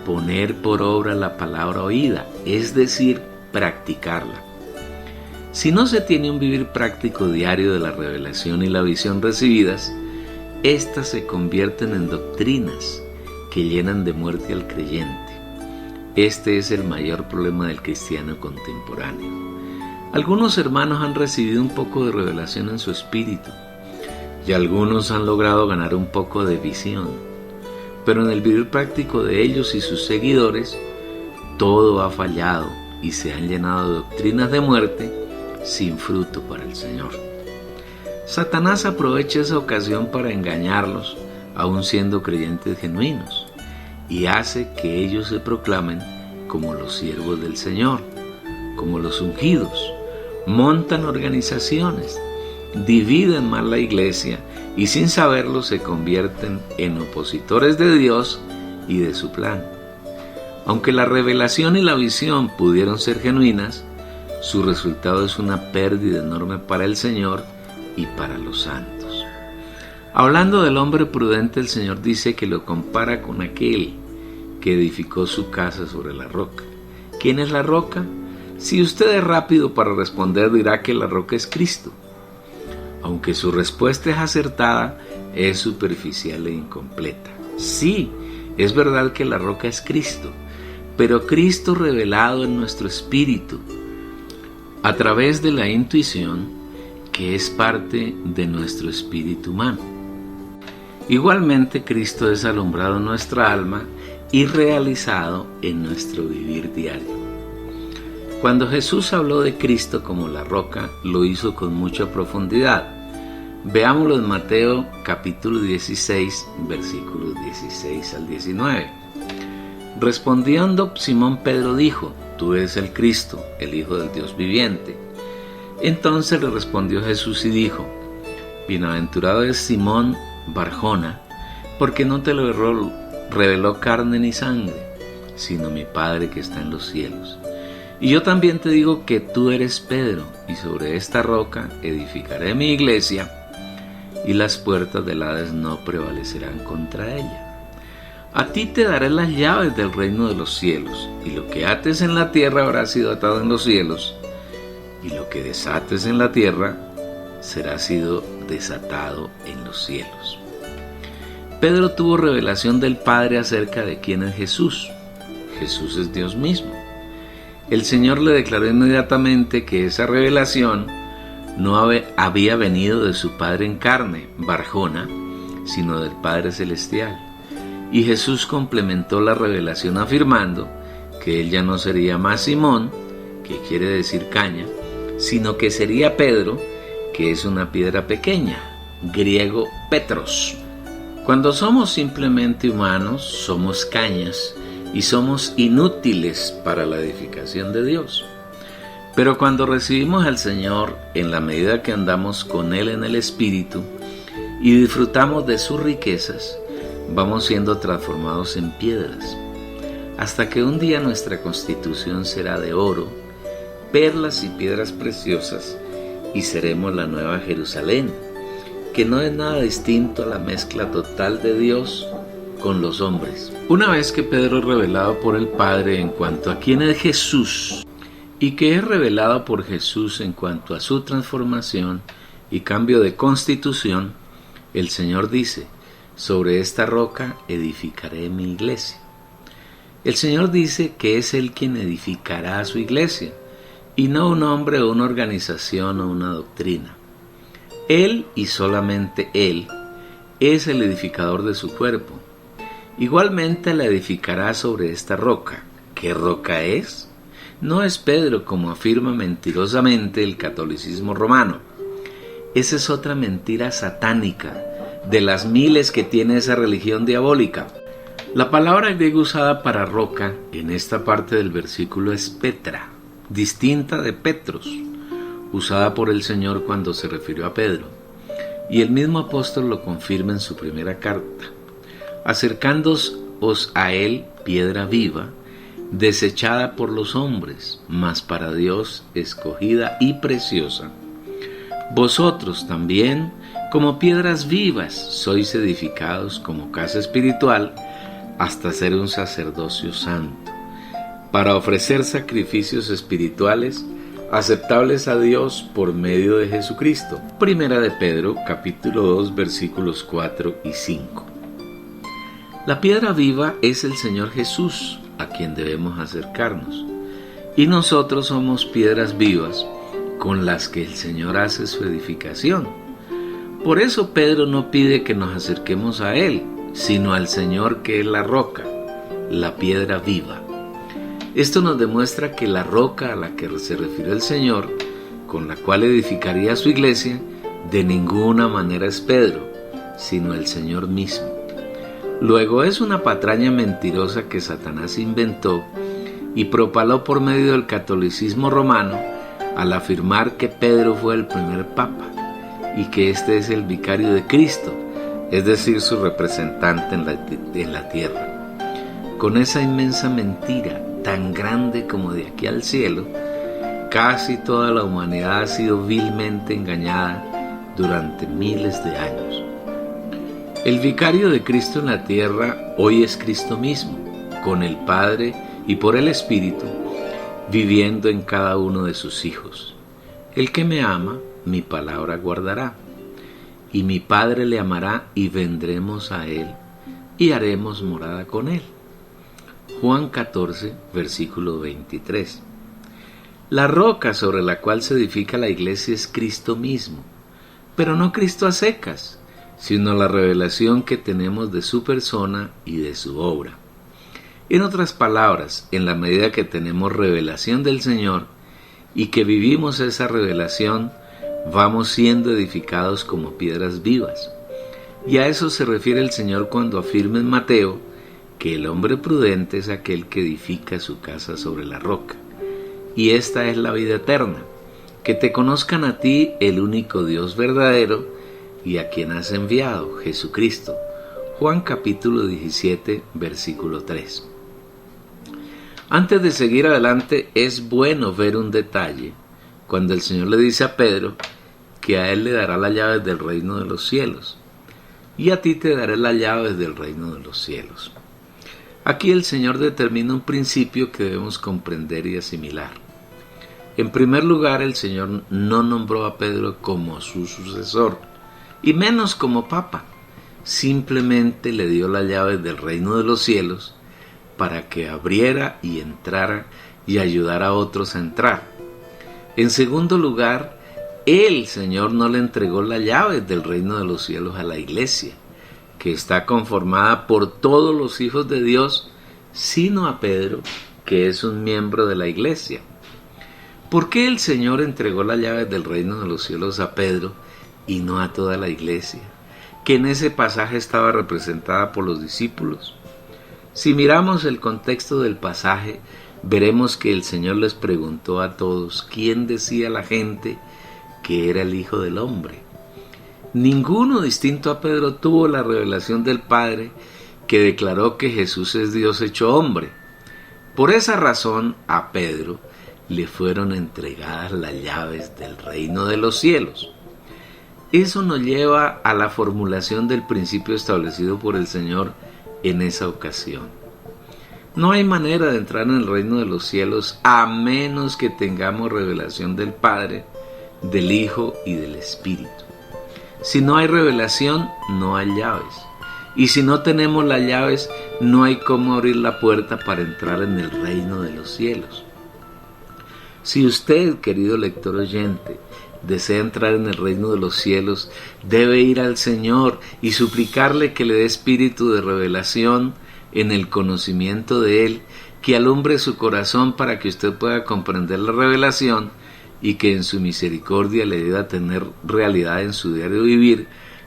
poner por obra la palabra oída, es decir, practicarla. Si no se tiene un vivir práctico diario de la revelación y la visión recibidas, estas se convierten en doctrinas que llenan de muerte al creyente. Este es el mayor problema del cristiano contemporáneo. Algunos hermanos han recibido un poco de revelación en su espíritu y algunos han logrado ganar un poco de visión, pero en el vivir práctico de ellos y sus seguidores, todo ha fallado y se han llenado de doctrinas de muerte sin fruto para el Señor. Satanás aprovecha esa ocasión para engañarlos, aun siendo creyentes genuinos, y hace que ellos se proclamen como los siervos del Señor, como los ungidos. Montan organizaciones, dividen mal la iglesia y sin saberlo se convierten en opositores de Dios y de su plan. Aunque la revelación y la visión pudieron ser genuinas, su resultado es una pérdida enorme para el Señor y para los santos. Hablando del hombre prudente, el Señor dice que lo compara con aquel que edificó su casa sobre la roca. ¿Quién es la roca? Si usted es rápido para responder, dirá que la roca es Cristo. Aunque su respuesta es acertada, es superficial e incompleta. Sí, es verdad que la roca es Cristo, pero Cristo revelado en nuestro espíritu, a través de la intuición, que es parte de nuestro espíritu humano. Igualmente, Cristo es alumbrado en nuestra alma y realizado en nuestro vivir diario. Cuando Jesús habló de Cristo como la roca, lo hizo con mucha profundidad. Veámoslo en Mateo capítulo 16, versículos 16 al 19. Respondiendo, Simón Pedro dijo: Tú eres el Cristo, el Hijo del Dios viviente. Entonces le respondió Jesús y dijo: Bienaventurado es Simón Barjona, porque no te lo reveló carne ni sangre, sino mi Padre que está en los cielos. Y yo también te digo que tú eres Pedro, y sobre esta roca edificaré mi iglesia, y las puertas del Hades no prevalecerán contra ella. A ti te daré las llaves del reino de los cielos, y lo que ates en la tierra habrá sido atado en los cielos, y lo que desates en la tierra será sido desatado en los cielos. Pedro tuvo revelación del Padre acerca de quién es Jesús. Jesús es Dios mismo. El Señor le declaró inmediatamente que esa revelación no había venido de su Padre en carne, Barjona, sino del Padre Celestial. Y Jesús complementó la revelación afirmando que él ya no sería más Simón, que quiere decir caña, sino que sería Pedro, que es una piedra pequeña, griego Petros. Cuando somos simplemente humanos, somos cañas y somos inútiles para la edificación de Dios. Pero cuando recibimos al Señor, en la medida que andamos con Él en el Espíritu y disfrutamos de sus riquezas, vamos siendo transformados en piedras, hasta que un día nuestra constitución será de oro, perlas y piedras preciosas, y seremos la nueva Jerusalén, que no es nada distinto a la mezcla total de Dios con los hombres. Una vez que Pedro es revelado por el Padre en cuanto a quién es Jesús, y que es revelado por Jesús en cuanto a su transformación y cambio de constitución, el Señor dice: sobre esta roca edificaré mi iglesia. El Señor dice que es Él quien edificará a su iglesia, y no un hombre o una organización o una doctrina. Él y solamente Él es el edificador de su cuerpo. Igualmente la edificará sobre esta roca. ¿Qué roca es? No es Pedro, como afirma mentirosamente el catolicismo romano. Esa es otra mentira satánica, de las miles que tiene esa religión diabólica. La palabra griega usada para roca en esta parte del versículo es Petra, distinta de Petros, usada por el Señor cuando se refirió a Pedro, y el mismo apóstol lo confirma en su primera carta: acercándoos a él, piedra viva, desechada por los hombres, mas para Dios escogida y preciosa. Vosotros también, como piedras vivas, sois edificados como casa espiritual, hasta ser un sacerdocio santo, para ofrecer sacrificios espirituales aceptables a Dios por medio de Jesucristo. Primera de Pedro, capítulo 2, versículos 4 y 5. La piedra viva es el Señor Jesús, a quien debemos acercarnos, y nosotros somos piedras vivas con las que el Señor hace su edificación. Por eso Pedro no pide que nos acerquemos a Él, sino al Señor, que es la roca, la piedra viva. Esto nos demuestra que la roca a la que se refirió el Señor, con la cual edificaría su iglesia, de ninguna manera es Pedro, sino el Señor mismo. Luego es una patraña mentirosa que Satanás inventó y propaló por medio del catolicismo romano al afirmar que Pedro fue el primer papa y que este es el vicario de Cristo, es decir, su representante en la tierra. Con esa inmensa mentira, tan grande como de aquí al cielo, casi toda la humanidad ha sido vilmente engañada durante miles de años. El vicario de Cristo en la tierra hoy es Cristo mismo, con el Padre y por el Espíritu, viviendo en cada uno de sus hijos. El que me ama, mi palabra guardará, y mi Padre le amará, y vendremos a él, y haremos morada con él. Juan 14, versículo 23. La roca sobre la cual se edifica la iglesia es Cristo mismo, pero no Cristo a secas, sino la revelación que tenemos de su persona y de su obra. En otras palabras, en la medida que tenemos revelación del Señor y que vivimos esa revelación, vamos siendo edificados como piedras vivas. Y a eso se refiere el Señor cuando afirma en Mateo que el hombre prudente es aquel que edifica su casa sobre la roca. Y esta es la vida eterna, que te conozcan a ti, el único Dios verdadero, y a quien has enviado, Jesucristo. Juan capítulo 17, versículo 3. Antes de seguir adelante, es bueno ver un detalle cuando el Señor le dice a Pedro que a él le dará las llaves del reino de los cielos, y a ti te daré las llaves del reino de los cielos. Aquí el Señor determina un principio que debemos comprender y asimilar. En primer lugar, el Señor no nombró a Pedro como su sucesor, y menos como papa. Simplemente le dio las llaves del reino de los cielos para que abriera y entrara y ayudara a otros a entrar. En segundo lugar, el Señor no le entregó las llaves del reino de los cielos a la iglesia, que está conformada por todos los hijos de Dios, sino a Pedro, que es un miembro de la iglesia. ¿Por qué el Señor entregó las llaves del reino de los cielos a Pedro y no a toda la iglesia, que en ese pasaje estaba representada por los discípulos? Si miramos el contexto del pasaje, veremos que el Señor les preguntó a todos quién decía la gente que era el Hijo del Hombre. Ninguno distinto a Pedro tuvo la revelación del Padre, que declaró que Jesús es Dios hecho hombre. Por esa razón, a Pedro le fueron entregadas las llaves del reino de los cielos. Eso nos lleva a la formulación del principio establecido por el Señor en esa ocasión. No hay manera de entrar en el reino de los cielos a menos que tengamos revelación del Padre, del Hijo y del Espíritu. Si no hay revelación, no hay llaves. Y si no tenemos las llaves, no hay cómo abrir la puerta para entrar en el reino de los cielos. Si usted, querido lector oyente, desea entrar en el reino de los cielos, debe ir al Señor y suplicarle que le dé espíritu de revelación en el conocimiento de Él, que alumbre su corazón para que usted pueda comprender la revelación y que en su misericordia le dé a tener realidad en su diario vivir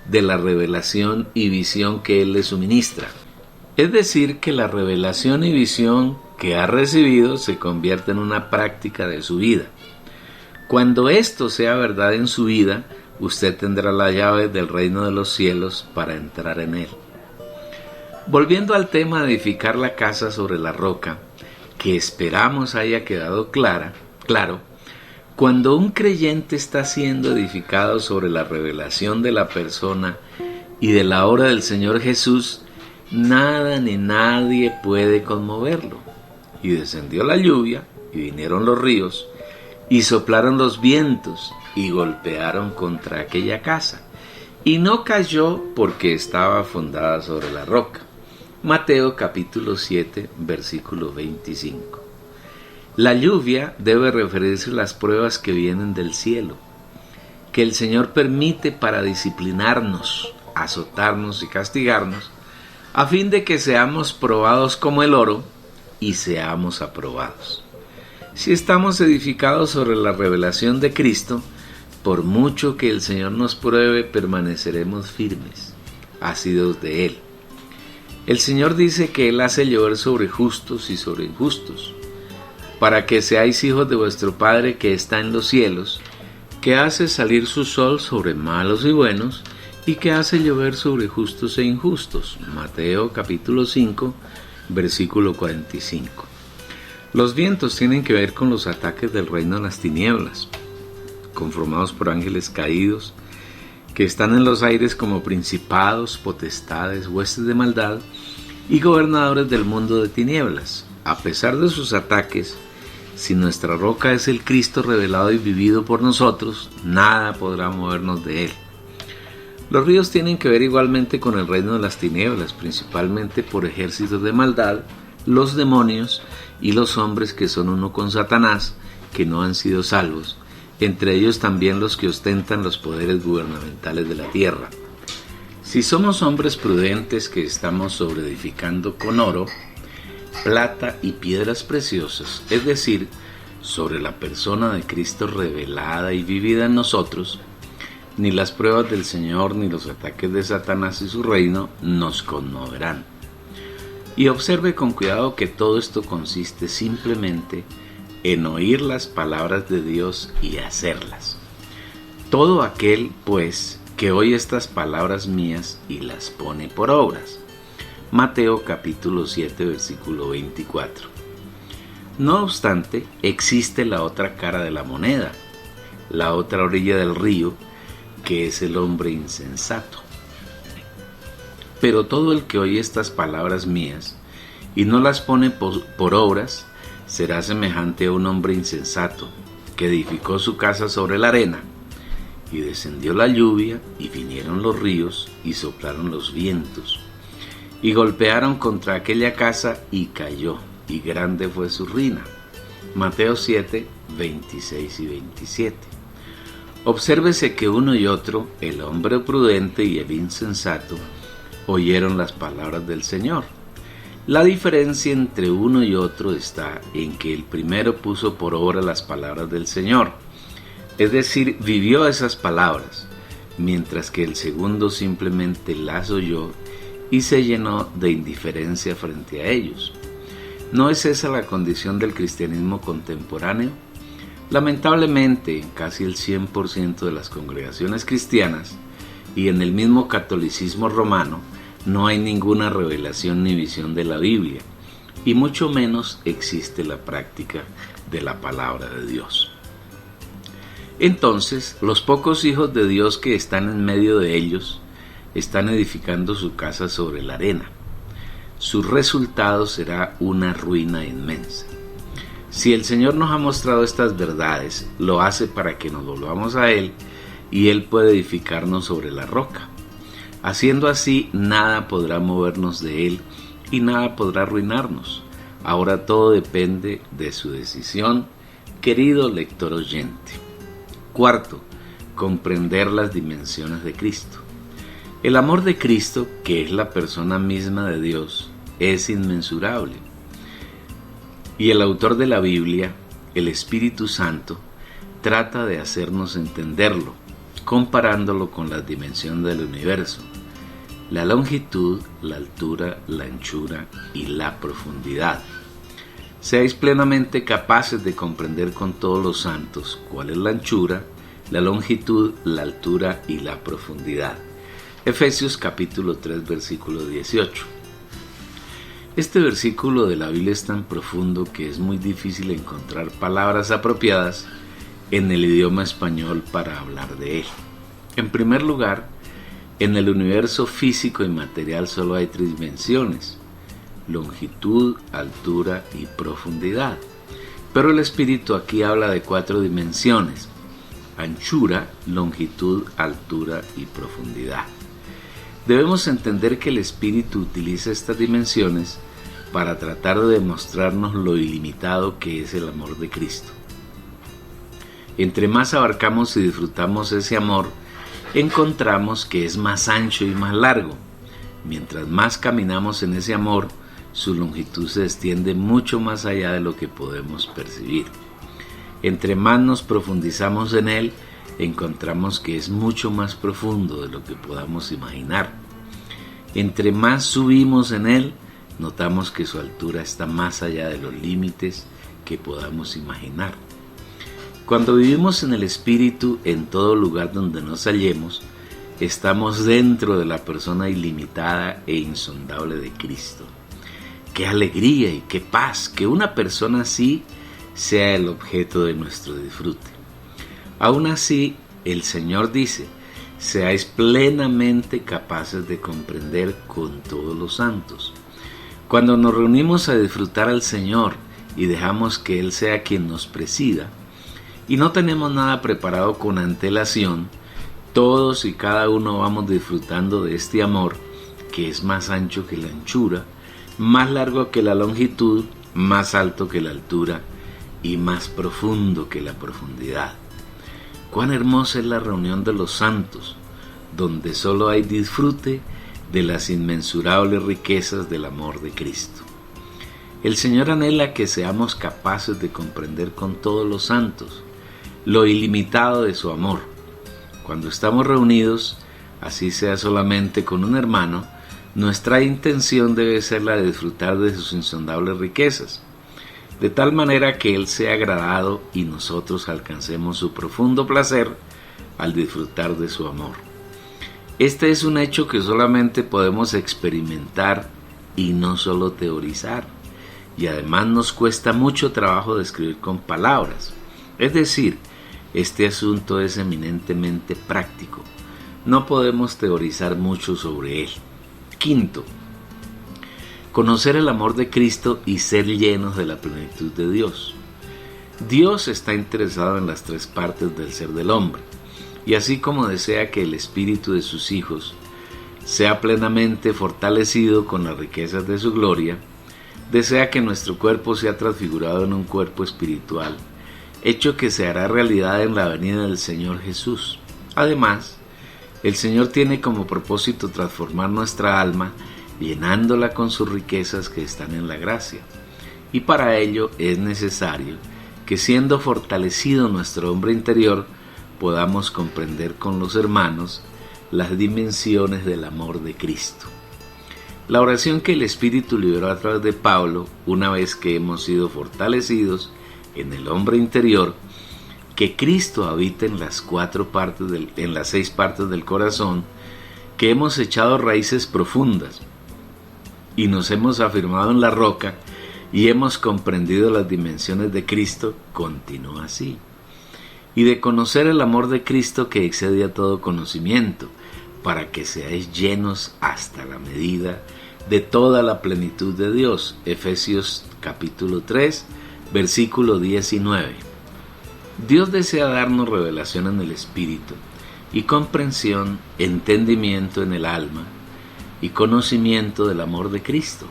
de la revelación y visión que Él le suministra. Es decir, que la revelación y visión que ha recibido se convierte en una práctica de su vida. Cuando esto sea verdad en su vida, usted tendrá la llave del reino de los cielos para entrar en él. Volviendo al tema de edificar la casa sobre la roca, que esperamos haya quedado claro, cuando un creyente está siendo edificado sobre la revelación de la persona y de la obra del Señor Jesús, nada ni nadie puede conmoverlo. Y descendió la lluvia, y vinieron los ríos, y soplaron los vientos, y golpearon contra aquella casa, y no cayó porque estaba fundada sobre la roca. Mateo capítulo 7, versículo 25. La lluvia debe referirse a las pruebas que vienen del cielo, que el Señor permite para disciplinarnos, azotarnos y castigarnos, a fin de que seamos probados como el oro y seamos aprobados. Si estamos edificados sobre la revelación de Cristo, por mucho que el Señor nos pruebe, permaneceremos firmes, asidos de Él. El Señor dice que Él hace llover sobre justos y sobre injustos, para que seáis hijos de vuestro Padre que está en los cielos, que hace salir su sol sobre malos y buenos, y que hace llover sobre justos e injustos. Mateo capítulo 5, versículo 45. Los vientos tienen que ver con los ataques del reino de las tinieblas, conformados por ángeles caídos, que están en los aires como principados, potestades, huestes de maldad y gobernadores del mundo de tinieblas. A pesar de sus ataques, si nuestra roca es el Cristo revelado y vivido por nosotros, nada podrá movernos de Él. Los ríos tienen que ver igualmente con el reino de las tinieblas, principalmente por ejércitos de maldad, los demonios y los hombres que son uno con Satanás, que no han sido salvos, entre ellos también los que ostentan los poderes gubernamentales de la tierra. Si somos hombres prudentes que estamos sobreedificando con oro, plata y piedras preciosas, es decir, sobre la persona de Cristo revelada y vivida en nosotros, ni las pruebas del Señor ni los ataques de Satanás y su reino nos conmoverán. Y observe con cuidado que todo esto consiste simplemente en oír las palabras de Dios y hacerlas. Todo aquel, pues, que oye estas palabras mías y las pone por obras. Mateo capítulo 7, versículo 24. No obstante, existe la otra cara de la moneda, la otra orilla del río, que es el hombre insensato. Pero todo el que oye estas palabras mías y no las pone por obras, será semejante a un hombre insensato, que edificó su casa sobre la arena, y descendió la lluvia, y vinieron los ríos, y soplaron los vientos, y golpearon contra aquella casa, y cayó, y grande fue su ruina. Mateo 7, 26 y 27. Obsérvese que uno y otro, el hombre prudente y el insensato, oyeron las palabras del Señor. La diferencia entre uno y otro está en que el primero puso por obra las palabras del Señor, es decir, vivió esas palabras, mientras que el segundo simplemente las oyó y se llenó de indiferencia frente a ellos. ¿No es esa la condición del cristianismo contemporáneo? Lamentablemente, en casi el 100% de las congregaciones cristianas y en el mismo catolicismo romano, no hay ninguna revelación ni visión de la Biblia, y mucho menos existe la práctica de la palabra de Dios. Entonces, los pocos hijos de Dios que están en medio de ellos están edificando su casa sobre la arena. Su resultado será una ruina inmensa. Si el Señor nos ha mostrado estas verdades, lo hace para que nos volvamos a Él y Él puede edificarnos sobre la roca. Haciendo así, nada podrá movernos de Él y nada podrá arruinarnos. Ahora todo depende de su decisión, querido lector oyente. Cuarto, comprender las dimensiones de Cristo. El amor de Cristo, que es la persona misma de Dios, es inmensurable. Y el autor de la Biblia, el Espíritu Santo, trata de hacernos entenderlo, comparándolo con las dimensiones del universo: la longitud, la altura, la anchura y la profundidad. Seáis plenamente capaces de comprender con todos los santos cuál es la anchura, la longitud, la altura y la profundidad. Efesios capítulo 3, versículo 18. Este versículo de la Biblia es tan profundo que es muy difícil encontrar palabras apropiadas en el idioma español para hablar de él. En primer lugar, en el universo físico y material solo hay 3 dimensiones: longitud, altura y profundidad. Pero el Espíritu aquí habla de 4 dimensiones: anchura, longitud, altura y profundidad. Debemos entender que el Espíritu utiliza estas dimensiones para tratar de demostrarnos lo ilimitado que es el amor de Cristo. Entre más abarcamos y disfrutamos ese amor, encontramos que es más ancho y más largo. Mientras más caminamos en ese amor, su longitud se extiende mucho más allá de lo que podemos percibir. Entre más nos profundizamos en él, encontramos que es mucho más profundo de lo que podamos imaginar. Entre más subimos en él, notamos que su altura está más allá de los límites que podamos imaginar. Cuando vivimos en el Espíritu, en todo lugar donde nos hallemos, estamos dentro de la persona ilimitada e insondable de Cristo. ¡Qué alegría y qué paz que una persona así sea el objeto de nuestro disfrute! Aún así, el Señor dice: seáis plenamente capaces de comprender con todos los santos. Cuando nos reunimos a disfrutar al Señor y dejamos que Él sea quien nos presida, y no tenemos nada preparado con antelación, todos y cada uno vamos disfrutando de este amor que es más ancho que la anchura, más largo que la longitud, más alto que la altura y más profundo que la profundidad. Cuán hermosa es la reunión de los santos, donde solo hay disfrute de las inmensurables riquezas del amor de Cristo. El Señor anhela que seamos capaces de comprender con todos los santos lo ilimitado de su amor. Cuando estamos reunidos, así sea solamente con un hermano, nuestra intención debe ser la de disfrutar de sus insondables riquezas, de tal manera que Él sea agradado y nosotros alcancemos su profundo placer al disfrutar de su amor. Este es un hecho que solamente podemos experimentar y no solo teorizar, y además nos cuesta mucho trabajo describir con palabras. Es decir, este asunto es eminentemente práctico. No podemos teorizar mucho sobre él. Quinto, conocer el amor de Cristo y ser llenos de la plenitud de Dios. Dios está interesado en las tres partes del ser del hombre, y así como desea que el espíritu de sus hijos sea plenamente fortalecido con las riquezas de su gloria, desea que nuestro cuerpo sea transfigurado en un cuerpo espiritual, hecho que se hará realidad en la venida del Señor Jesús. Además, el Señor tiene como propósito transformar nuestra alma, llenándola con sus riquezas que están en la gracia. Y para ello es necesario que, siendo fortalecido nuestro hombre interior, podamos comprender con los hermanos las dimensiones del amor de Cristo. La oración que el Espíritu liberó a través de Pablo, una vez que hemos sido fortalecidos en el hombre interior, que Cristo habita en las seis partes del corazón, que hemos echado raíces profundas y nos hemos afirmado en la roca y hemos comprendido las dimensiones de Cristo, continúa así. Y de conocer el amor de Cristo que excede a todo conocimiento, para que seáis llenos hasta la medida de toda la plenitud de Dios. Efesios capítulo 3, versículo 19. Dios desea darnos revelación en el espíritu y comprensión, entendimiento en el alma y conocimiento del amor de Cristo.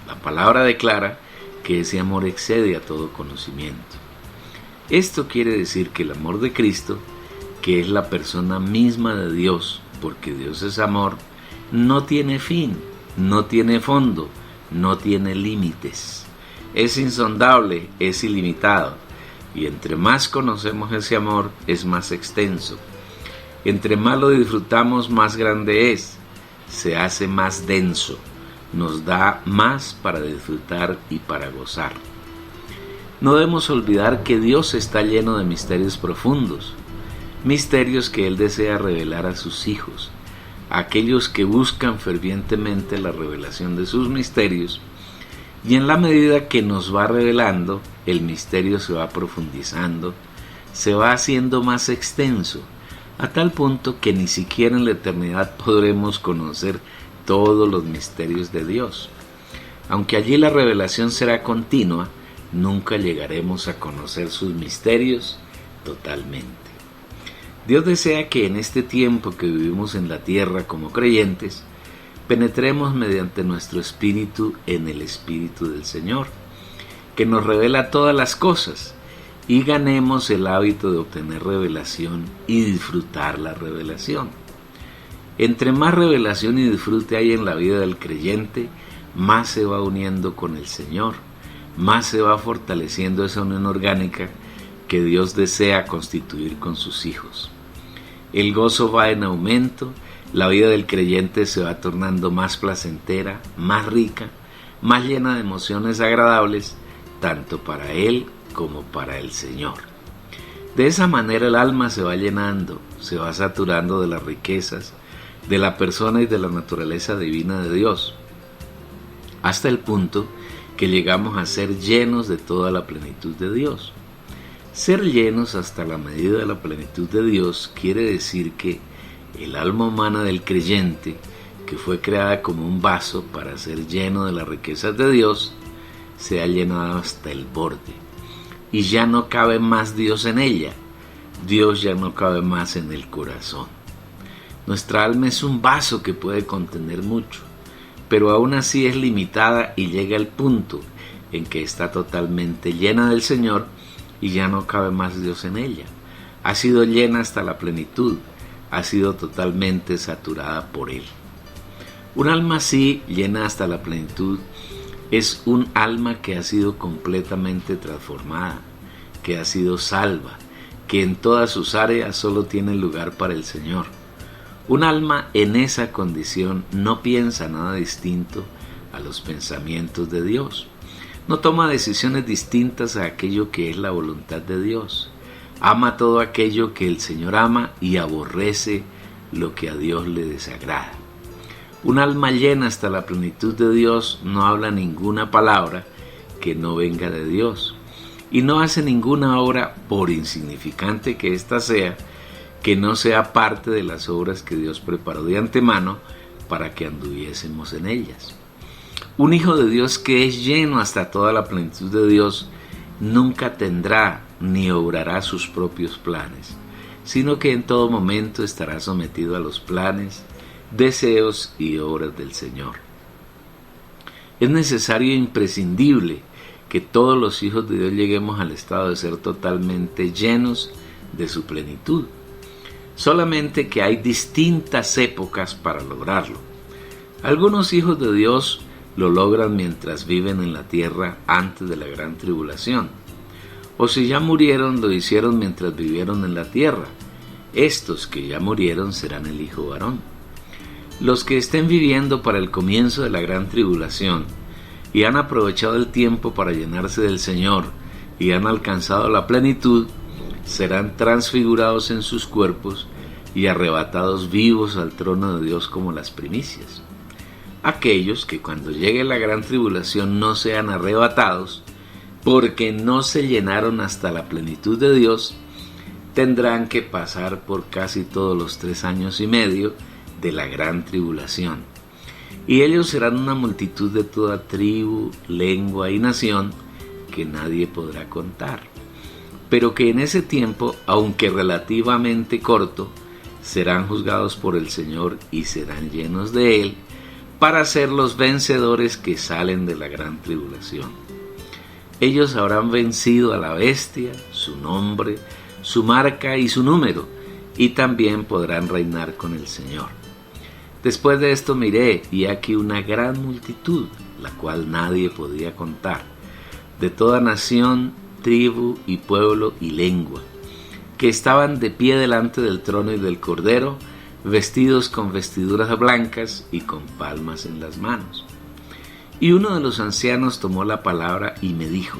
La palabra declara que ese amor excede a todo conocimiento. Esto quiere decir que el amor de Cristo, que es la persona misma de Dios, porque Dios es amor, no tiene fin, no tiene fondo, no tiene límites. Es insondable, es ilimitado, y entre más conocemos ese amor, es más extenso. Entre más lo disfrutamos, más grande es, se hace más denso, nos da más para disfrutar y para gozar. No debemos olvidar que Dios está lleno de misterios profundos, misterios que Él desea revelar a sus hijos, a aquellos que buscan fervientemente la revelación de sus misterios, y en la medida que nos va revelando, el misterio se va profundizando, se va haciendo más extenso, a tal punto que ni siquiera en la eternidad podremos conocer todos los misterios de Dios. Aunque allí la revelación será continua, nunca llegaremos a conocer sus misterios totalmente. Dios desea que en este tiempo que vivimos en la tierra como creyentes, penetremos mediante nuestro espíritu en el Espíritu del Señor, que nos revela todas las cosas, y ganemos el hábito de obtener revelación y disfrutar la revelación. Entre más revelación y disfrute hay en la vida del creyente, más se va uniendo con el Señor, más se va fortaleciendo esa unión orgánica que Dios desea constituir con sus hijos. El gozo va en aumento, la vida del creyente se va tornando más placentera, más rica, más llena de emociones agradables, tanto para él como para el Señor. De esa manera el alma se va llenando, se va saturando de las riquezas, de la persona y de la naturaleza divina de Dios, hasta el punto que llegamos a ser llenos de toda la plenitud de Dios. Ser llenos hasta la medida de la plenitud de Dios quiere decir que el alma humana del creyente, que fue creada como un vaso para ser lleno de las riquezas de Dios, se ha llenado hasta el borde, y ya no cabe más Dios en ella. Dios ya no cabe más en el corazón. Nuestra alma es un vaso que puede contener mucho, pero aún así es limitada y llega al punto en que está totalmente llena del Señor y ya no cabe más Dios en ella. Ha sido llena hasta la plenitud, ha sido totalmente saturada por él. Un alma así, llena hasta la plenitud, es un alma que ha sido completamente transformada, que ha sido salva, que en todas sus áreas solo tiene lugar para el Señor. Un alma en esa condición no piensa nada distinto a los pensamientos de Dios. No toma decisiones distintas a aquello que es la voluntad de Dios. Ama todo aquello que el Señor ama y aborrece lo que a Dios le desagrada. Un alma llena hasta la plenitud de Dios no habla ninguna palabra que no venga de Dios y no hace ninguna obra, por insignificante que ésta sea, que no sea parte de las obras que Dios preparó de antemano para que anduviésemos en ellas. Un hijo de Dios que es lleno hasta toda la plenitud de Dios nunca tendrá ni obrará sus propios planes, sino que en todo momento estará sometido a los planes, deseos y obras del Señor. Es necesario e imprescindible que todos los hijos de Dios lleguemos al estado de ser totalmente llenos de su plenitud. Solamente que hay distintas épocas para lograrlo. Algunos hijos de Dios lo logran mientras viven en la tierra antes de la gran tribulación. O si ya murieron, lo hicieron mientras vivieron en la tierra. Estos que ya murieron serán el hijo varón. Los que estén viviendo para el comienzo de la gran tribulación y han aprovechado el tiempo para llenarse del Señor y han alcanzado la plenitud, serán transfigurados en sus cuerpos y arrebatados vivos al trono de Dios como las primicias. Aquellos que cuando llegue la gran tribulación no sean arrebatados, porque no se llenaron hasta la plenitud de Dios, tendrán que pasar por casi todos los 3 años y medio de la gran tribulación. Y ellos serán una multitud de toda tribu, lengua y nación que nadie podrá contar. Pero que en ese tiempo, aunque relativamente corto, serán juzgados por el Señor y serán llenos de Él para ser los vencedores que salen de la gran tribulación. Ellos habrán vencido a la bestia, su nombre, su marca y su número, y también podrán reinar con el Señor. Después de esto miré, y aquí una gran multitud, la cual nadie podía contar, de toda nación, tribu y pueblo y lengua, que estaban de pie delante del trono y del Cordero, vestidos con vestiduras blancas y con palmas en las manos. Y uno de los ancianos tomó la palabra y me dijo: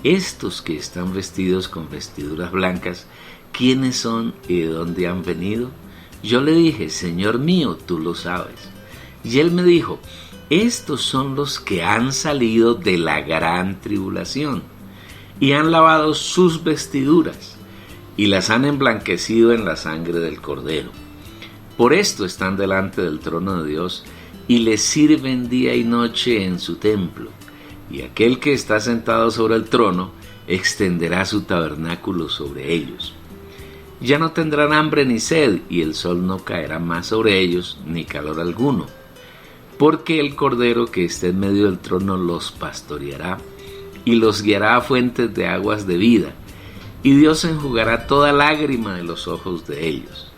estos que están vestidos con vestiduras blancas, ¿quiénes son y de dónde han venido? Yo le dije: Señor mío, tú lo sabes. Y él me dijo: estos son los que han salido de la gran tribulación y han lavado sus vestiduras y las han emblanquecido en la sangre del Cordero. Por esto están delante del trono de Dios y le sirven día y noche en su templo. Y aquel que está sentado sobre el trono extenderá su tabernáculo sobre ellos. Ya no tendrán hambre ni sed, y el sol no caerá más sobre ellos, ni calor alguno. Porque el Cordero que está en medio del trono los pastoreará, y los guiará a fuentes de aguas de vida, y Dios enjugará toda lágrima de los ojos de ellos.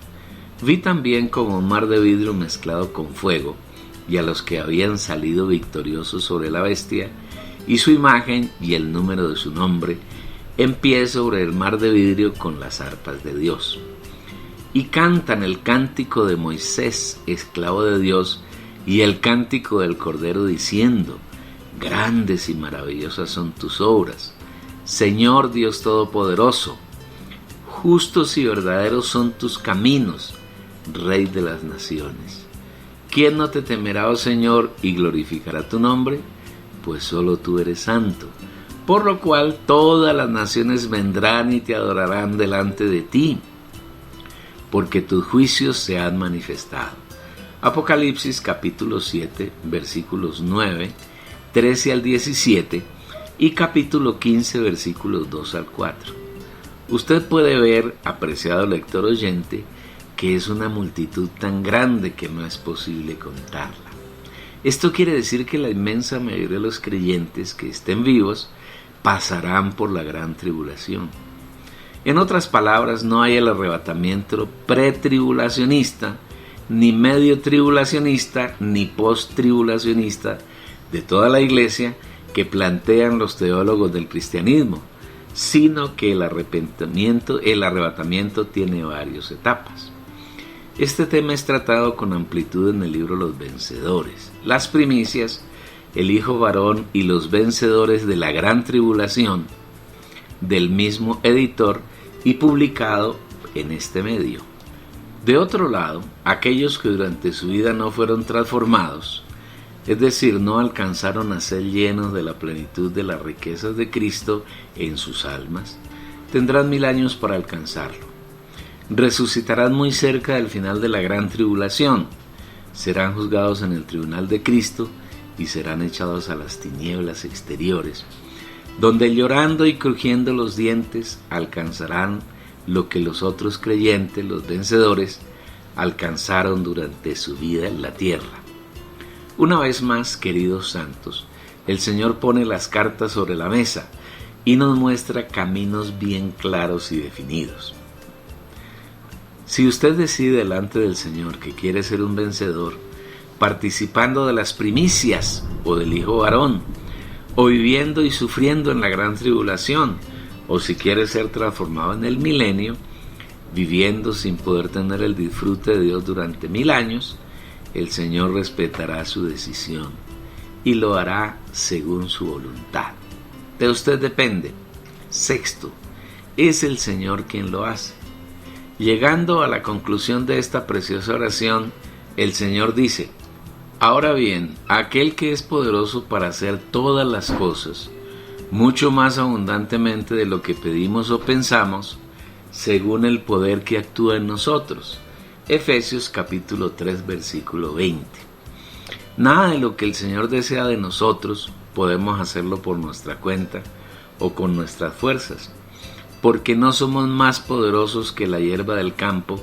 Vi también como un mar de vidrio mezclado con fuego, y a los que habían salido victoriosos sobre la bestia, y su imagen y el número de su nombre, en pie sobre el mar de vidrio con las arpas de Dios. Y cantan el cántico de Moisés, esclavo de Dios, y el cántico del Cordero, diciendo: grandes y maravillosas son tus obras, Señor Dios Todopoderoso. Justos y verdaderos son tus caminos, Rey de las naciones. ¿Quién no te temerá, oh Señor, y glorificará tu nombre? Pues solo tú eres santo. Por lo cual todas las naciones vendrán y te adorarán delante de ti, porque tus juicios se han manifestado. Apocalipsis capítulo 7, versículos 9, 13 al 17 y capítulo 15, versículos 2 al 4. Usted puede ver, apreciado lector oyente, que es una multitud tan grande que no es posible contarla. Esto quiere decir que la inmensa mayoría de los creyentes que estén vivos pasarán por la gran tribulación. En otras palabras, no hay el arrebatamiento pretribulacionista, ni medio tribulacionista, ni post-tribulacionista de toda la iglesia que plantean los teólogos del cristianismo, sino que el arrebatamiento tiene varias etapas. Este tema es tratado con amplitud en el libro Los Vencedores, las primicias, el Hijo varón y los vencedores de la gran tribulación, del mismo editor y publicado en este medio. De otro lado, aquellos que durante su vida no fueron transformados, es decir, no alcanzaron a ser llenos de la plenitud de las riquezas de Cristo en sus almas, tendrán 1000 años para alcanzarlo. Resucitarán muy cerca del final de la gran tribulación, serán juzgados en el tribunal de Cristo y serán echados a las tinieblas exteriores, donde llorando y crujiendo los dientes alcanzarán lo que los otros creyentes, los vencedores, alcanzaron durante su vida en la tierra. Una vez más, queridos santos, el Señor pone las cartas sobre la mesa y nos muestra caminos bien claros y definidos. Si usted decide delante del Señor que quiere ser un vencedor, participando de las primicias o del Hijo varón, o viviendo y sufriendo en la gran tribulación, o si quiere ser transformado en el milenio, viviendo sin poder tener el disfrute de Dios durante 1000 años, el Señor respetará su decisión y lo hará según su voluntad. De usted depende. Sexto, es el Señor quien lo hace. Llegando a la conclusión de esta preciosa oración, el Señor dice: ahora bien, aquel que es poderoso para hacer todas las cosas, mucho más abundantemente de lo que pedimos o pensamos, según el poder que actúa en nosotros. Efesios capítulo 3, versículo 20. Nada de lo que el Señor desea de nosotros podemos hacerlo por nuestra cuenta o con nuestras fuerzas, porque no somos más poderosos que la hierba del campo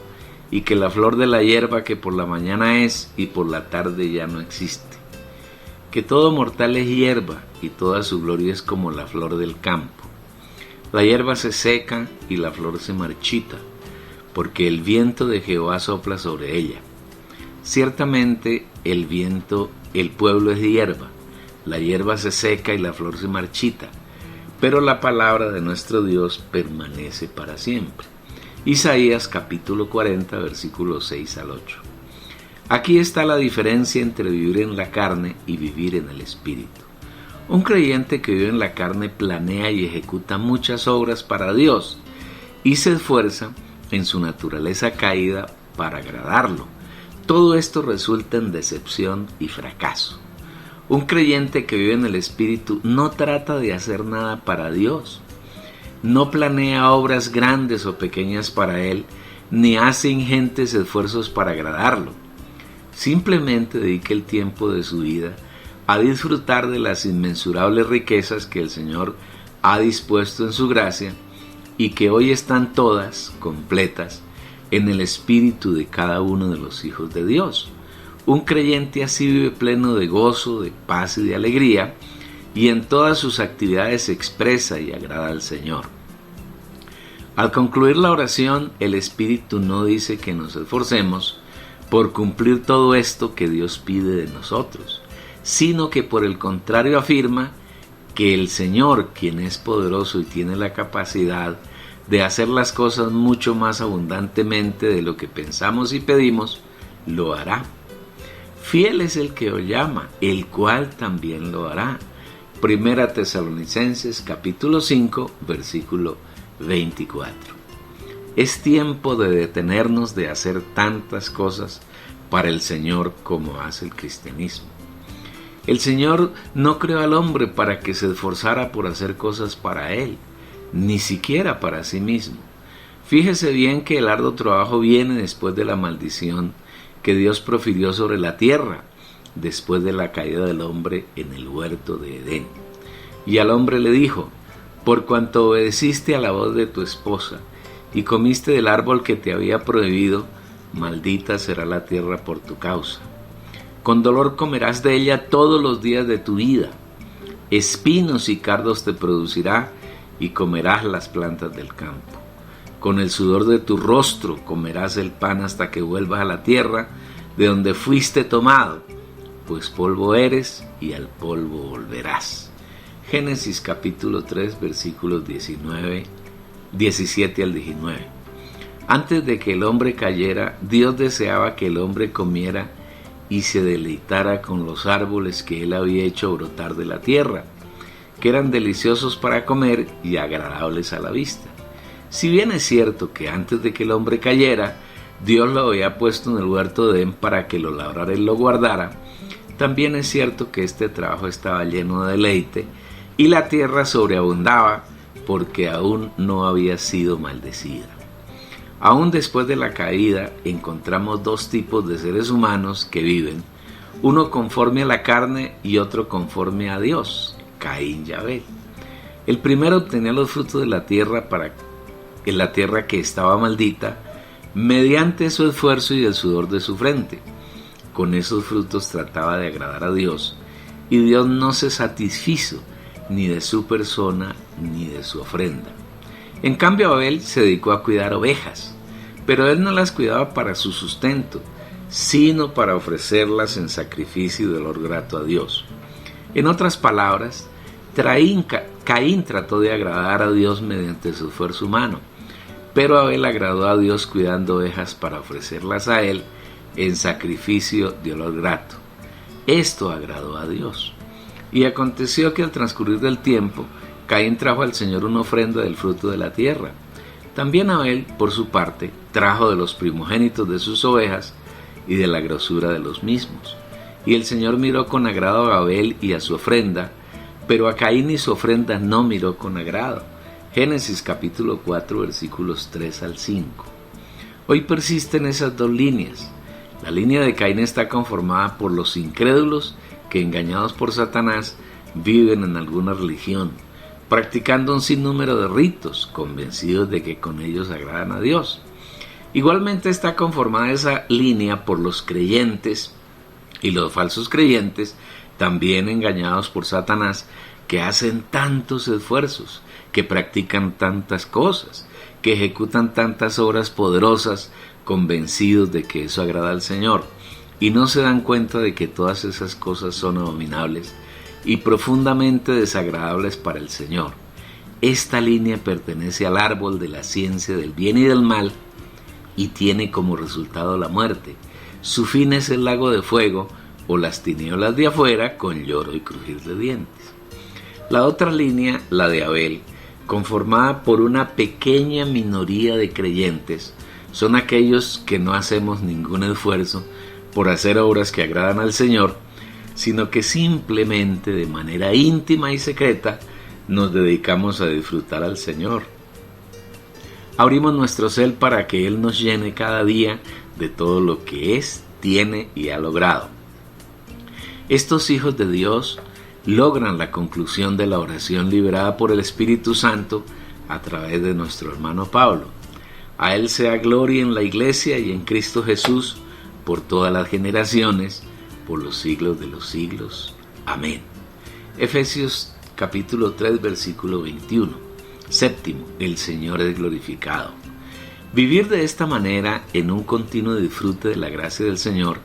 y que la flor de la hierba que por la mañana es y por la tarde ya no existe. Que todo mortal es hierba y toda su gloria es como la flor del campo. La hierba se seca y la flor se marchita, porque el viento de Jehová sopla sobre ella. Ciertamente el pueblo es hierba, la hierba se seca y la flor se marchita, pero la palabra de nuestro Dios permanece para siempre. Isaías capítulo 40, versículos 6 al 8. Aquí está la diferencia entre vivir en la carne y vivir en el Espíritu. Un creyente que vive en la carne planea y ejecuta muchas obras para Dios y se esfuerza en su naturaleza caída para agradarlo. Todo esto resulta en decepción y fracaso. Un creyente que vive en el Espíritu no trata de hacer nada para Dios, no planea obras grandes o pequeñas para Él, ni hace ingentes esfuerzos para agradarlo. Simplemente dedica el tiempo de su vida a disfrutar de las inmensurables riquezas que el Señor ha dispuesto en su gracia y que hoy están todas completas en el espíritu de cada uno de los hijos de Dios. Un creyente así vive pleno de gozo, de paz y de alegría, y en todas sus actividades se expresa y agrada al Señor. Al concluir la oración, el Espíritu no dice que nos esforcemos por cumplir todo esto que Dios pide de nosotros, sino que por el contrario afirma que el Señor, quien es poderoso y tiene la capacidad de hacer las cosas mucho más abundantemente de lo que pensamos y pedimos, lo hará. Fiel es el que os llama, el cual también lo hará. Primera Tesalonicenses capítulo 5, versículo 24. Es tiempo de detenernos de hacer tantas cosas para el Señor como hace el cristianismo. El Señor no creó al hombre para que se esforzara por hacer cosas para Él, ni siquiera para sí mismo. Fíjese bien que el arduo trabajo viene después de la maldición que Dios profirió sobre la tierra, después de la caída del hombre en el huerto de Edén. Y al hombre le dijo: por cuanto obedeciste a la voz de tu esposa y comiste del árbol que te había prohibido, maldita será la tierra por tu causa. Con dolor comerás de ella todos los días de tu vida. Espinos y cardos te producirá y comerás las plantas del campo. con el sudor de tu rostro comerás el pan hasta que vuelvas a la tierra de donde fuiste tomado, pues polvo eres y al polvo volverás. Génesis capítulo 3 versículos 17 al 19. Antes de que el hombre cayera, Dios deseaba que el hombre comiera y se deleitara con los árboles que él había hecho brotar de la tierra, que eran deliciosos para comer y agradables a la vista. Si bien es cierto que antes de que el hombre cayera, Dios lo había puesto en el huerto de Edén para que lo labrara y lo guardara, también es cierto que este trabajo estaba lleno de deleite y la tierra sobreabundaba porque aún no había sido maldecida. Aún después de la caída encontramos dos tipos de seres humanos que viven, uno conforme a la carne y otro conforme a Dios, Caín y Abel. El primero obtenía los frutos de la tierra en la tierra que estaba maldita, mediante su esfuerzo y el sudor de su frente. Con esos frutos trataba de agradar a Dios, y Dios no se satisfizo ni de su persona ni de su ofrenda. En cambio, Abel se dedicó a cuidar ovejas, pero él no las cuidaba para su sustento, sino para ofrecerlas en sacrificio y dolor grato a Dios. En otras palabras, Caín trató de agradar a Dios mediante su esfuerzo humano, pero Abel agradó a Dios cuidando ovejas para ofrecerlas a él en sacrificio de olor grato. Esto agradó a Dios. Y aconteció que al transcurrir del tiempo, Caín trajo al Señor una ofrenda del fruto de la tierra. También Abel, por su parte, trajo de los primogénitos de sus ovejas y de la grosura de los mismos. Y el Señor miró con agrado a Abel y a su ofrenda, pero a Caín y su ofrenda no miró con agrado. Génesis capítulo 4 versículos 3 al 5. Hoy persisten esas dos líneas. La línea de Caín está conformada por los incrédulos que, engañados por Satanás, viven en alguna religión, practicando un sinnúmero de ritos, convencidos de que con ellos agradan a Dios. Igualmente está conformada esa línea por los creyentes y los falsos creyentes, también engañados por Satanás, que hacen tantos esfuerzos, que practican tantas cosas, que ejecutan tantas obras poderosas, convencidos de que eso agrada al Señor, y no se dan cuenta de que todas esas cosas son abominables y profundamente desagradables para el Señor. Esta línea pertenece al árbol de la ciencia del bien y del mal y tiene como resultado la muerte. Su fin es el lago de fuego o las tinieblas de afuera con lloro y crujir de dientes. La otra línea, la de Abel, conformada por una pequeña minoría de creyentes, son aquellos que no hacemos ningún esfuerzo por hacer obras que agradan al Señor, sino que simplemente de manera íntima y secreta nos dedicamos a disfrutar al Señor. Abrimos nuestro ser para que Él nos llene cada día de todo lo que es, tiene y ha logrado. Estos hijos de Dios logran la conclusión de la oración liberada por el Espíritu Santo a través de nuestro hermano Pablo. A Él sea gloria en la Iglesia y en Cristo Jesús por todas las generaciones, por los siglos de los siglos. Amén. Efesios capítulo 3 versículo 21. Séptimo, el Señor es glorificado. Vivir de esta manera en un continuo disfrute de la gracia del Señor,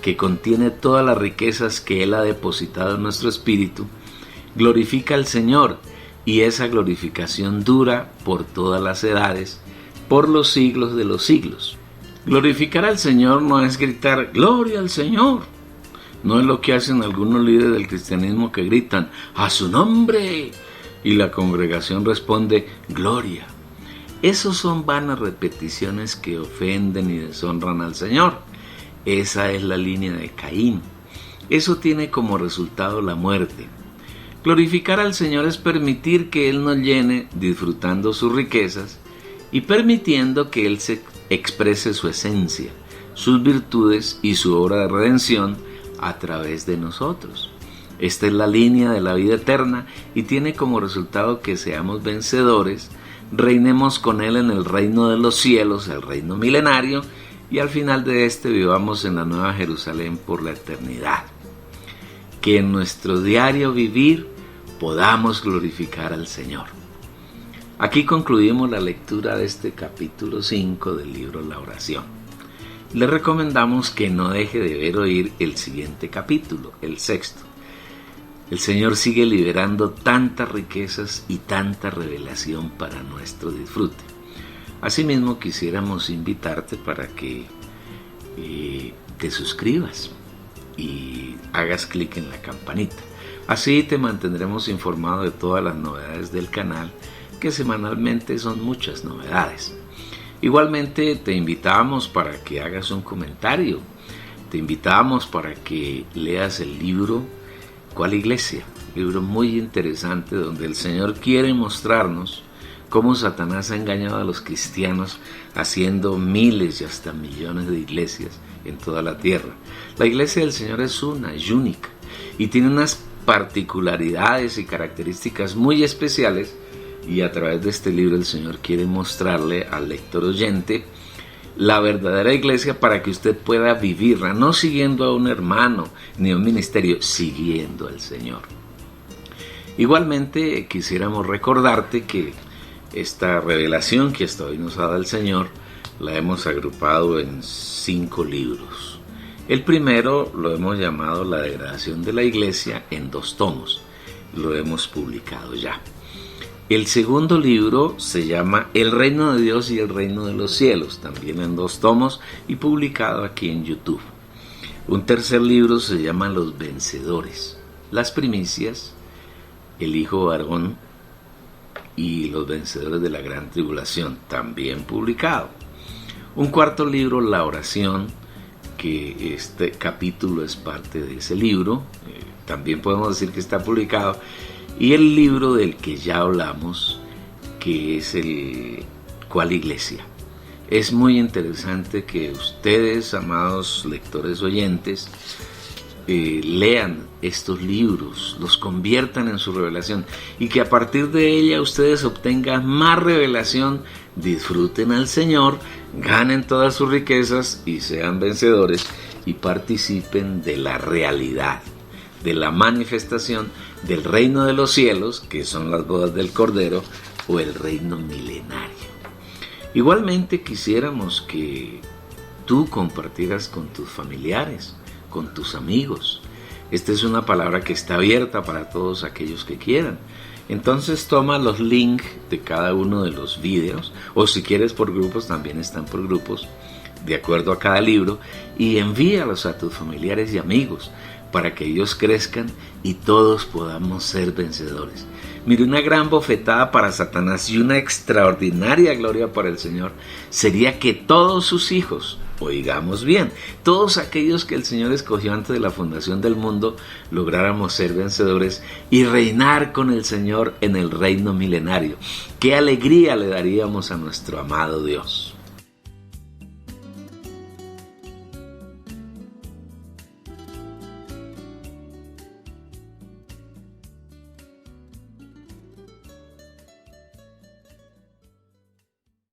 que contiene todas las riquezas que Él ha depositado en nuestro espíritu, glorifica al Señor, y esa glorificación dura por todas las edades, por los siglos de los siglos. Glorificar al Señor no es gritar ¡Gloria al Señor! No es lo que hacen algunos líderes del cristianismo que gritan ¡A su nombre! Y la congregación responde ¡Gloria! Esos son vanas repeticiones que ofenden y deshonran al Señor. Esa es la línea de Caín. Eso tiene como resultado la muerte. Glorificar al Señor es permitir que Él nos llene disfrutando sus riquezas y permitiendo que Él se exprese su esencia, sus virtudes y su obra de redención a través de nosotros. Esta es la línea de la vida eterna y tiene como resultado que seamos vencedores, reinemos con Él en el reino de los cielos, el reino milenario, y al final de este vivamos en la Nueva Jerusalén por la eternidad. Que en nuestro diario vivir podamos glorificar al Señor. Aquí concluimos la lectura de este capítulo 5 del libro La Oración. Le recomendamos que no deje de ver o oír el siguiente capítulo, el 6. El Señor sigue liberando tantas riquezas y tanta revelación para nuestro disfrute. Asimismo, quisiéramos invitarte para que te suscribas y hagas clic en la campanita. Así te mantendremos informado de todas las novedades del canal, que semanalmente son muchas novedades. Igualmente te invitamos para que hagas un comentario, te invitamos para que leas el libro ¿Cuál iglesia? Libro muy interesante donde el Señor quiere mostrarnos cómo Satanás ha engañado a los cristianos haciendo miles y hasta millones de iglesias en toda la tierra. La iglesia del Señor es una y única y tiene unas particularidades y características muy especiales, y a través de este libro el Señor quiere mostrarle al lector oyente la verdadera iglesia para que usted pueda vivirla, no siguiendo a un hermano ni a un ministerio, siguiendo al Señor. Igualmente quisiéramos recordarte que esta revelación que hasta hoy nos ha dado el Señor la hemos agrupado en 5 libros. El primero lo hemos llamado La degradación de la iglesia en 2 tomos. Lo hemos publicado ya. El segundo libro se llama El reino de Dios y el reino de los cielos, también en 2 tomos y publicado aquí en YouTube. Un tercer libro se llama Los vencedores, las primicias, el hijo varón y los vencedores de la gran tribulación, también publicado. Un cuarto libro, La oración, que este capítulo es parte de ese libro, también podemos decir que está publicado. Y el libro del que ya hablamos, que es el ¿Cuál iglesia? Es muy interesante que ustedes, amados lectores oyentes, lean estos libros, los conviertan en su revelación y que a partir de ella ustedes obtengan más revelación, disfruten al Señor, ganen todas sus riquezas y sean vencedores y participen de la realidad, de la manifestación del reino de los cielos, que son las bodas del Cordero, o el reino milenario. Igualmente quisiéramos que tú compartieras con tus familiares, con tus amigos. Esta es una palabra que está abierta para todos aquellos que quieran. Entonces toma los links de cada uno de los videos, o si quieres por grupos, también están por grupos, de acuerdo a cada libro, y envíalos a tus familiares y amigos, para que ellos crezcan y todos podamos ser vencedores. Mire, una gran bofetada para Satanás y una extraordinaria gloria para el Señor sería que todos sus hijos, oigamos bien, todos aquellos que el Señor escogió antes de la fundación del mundo, lográramos ser vencedores y reinar con el Señor en el reino milenario. ¡Qué alegría le daríamos a nuestro amado Dios!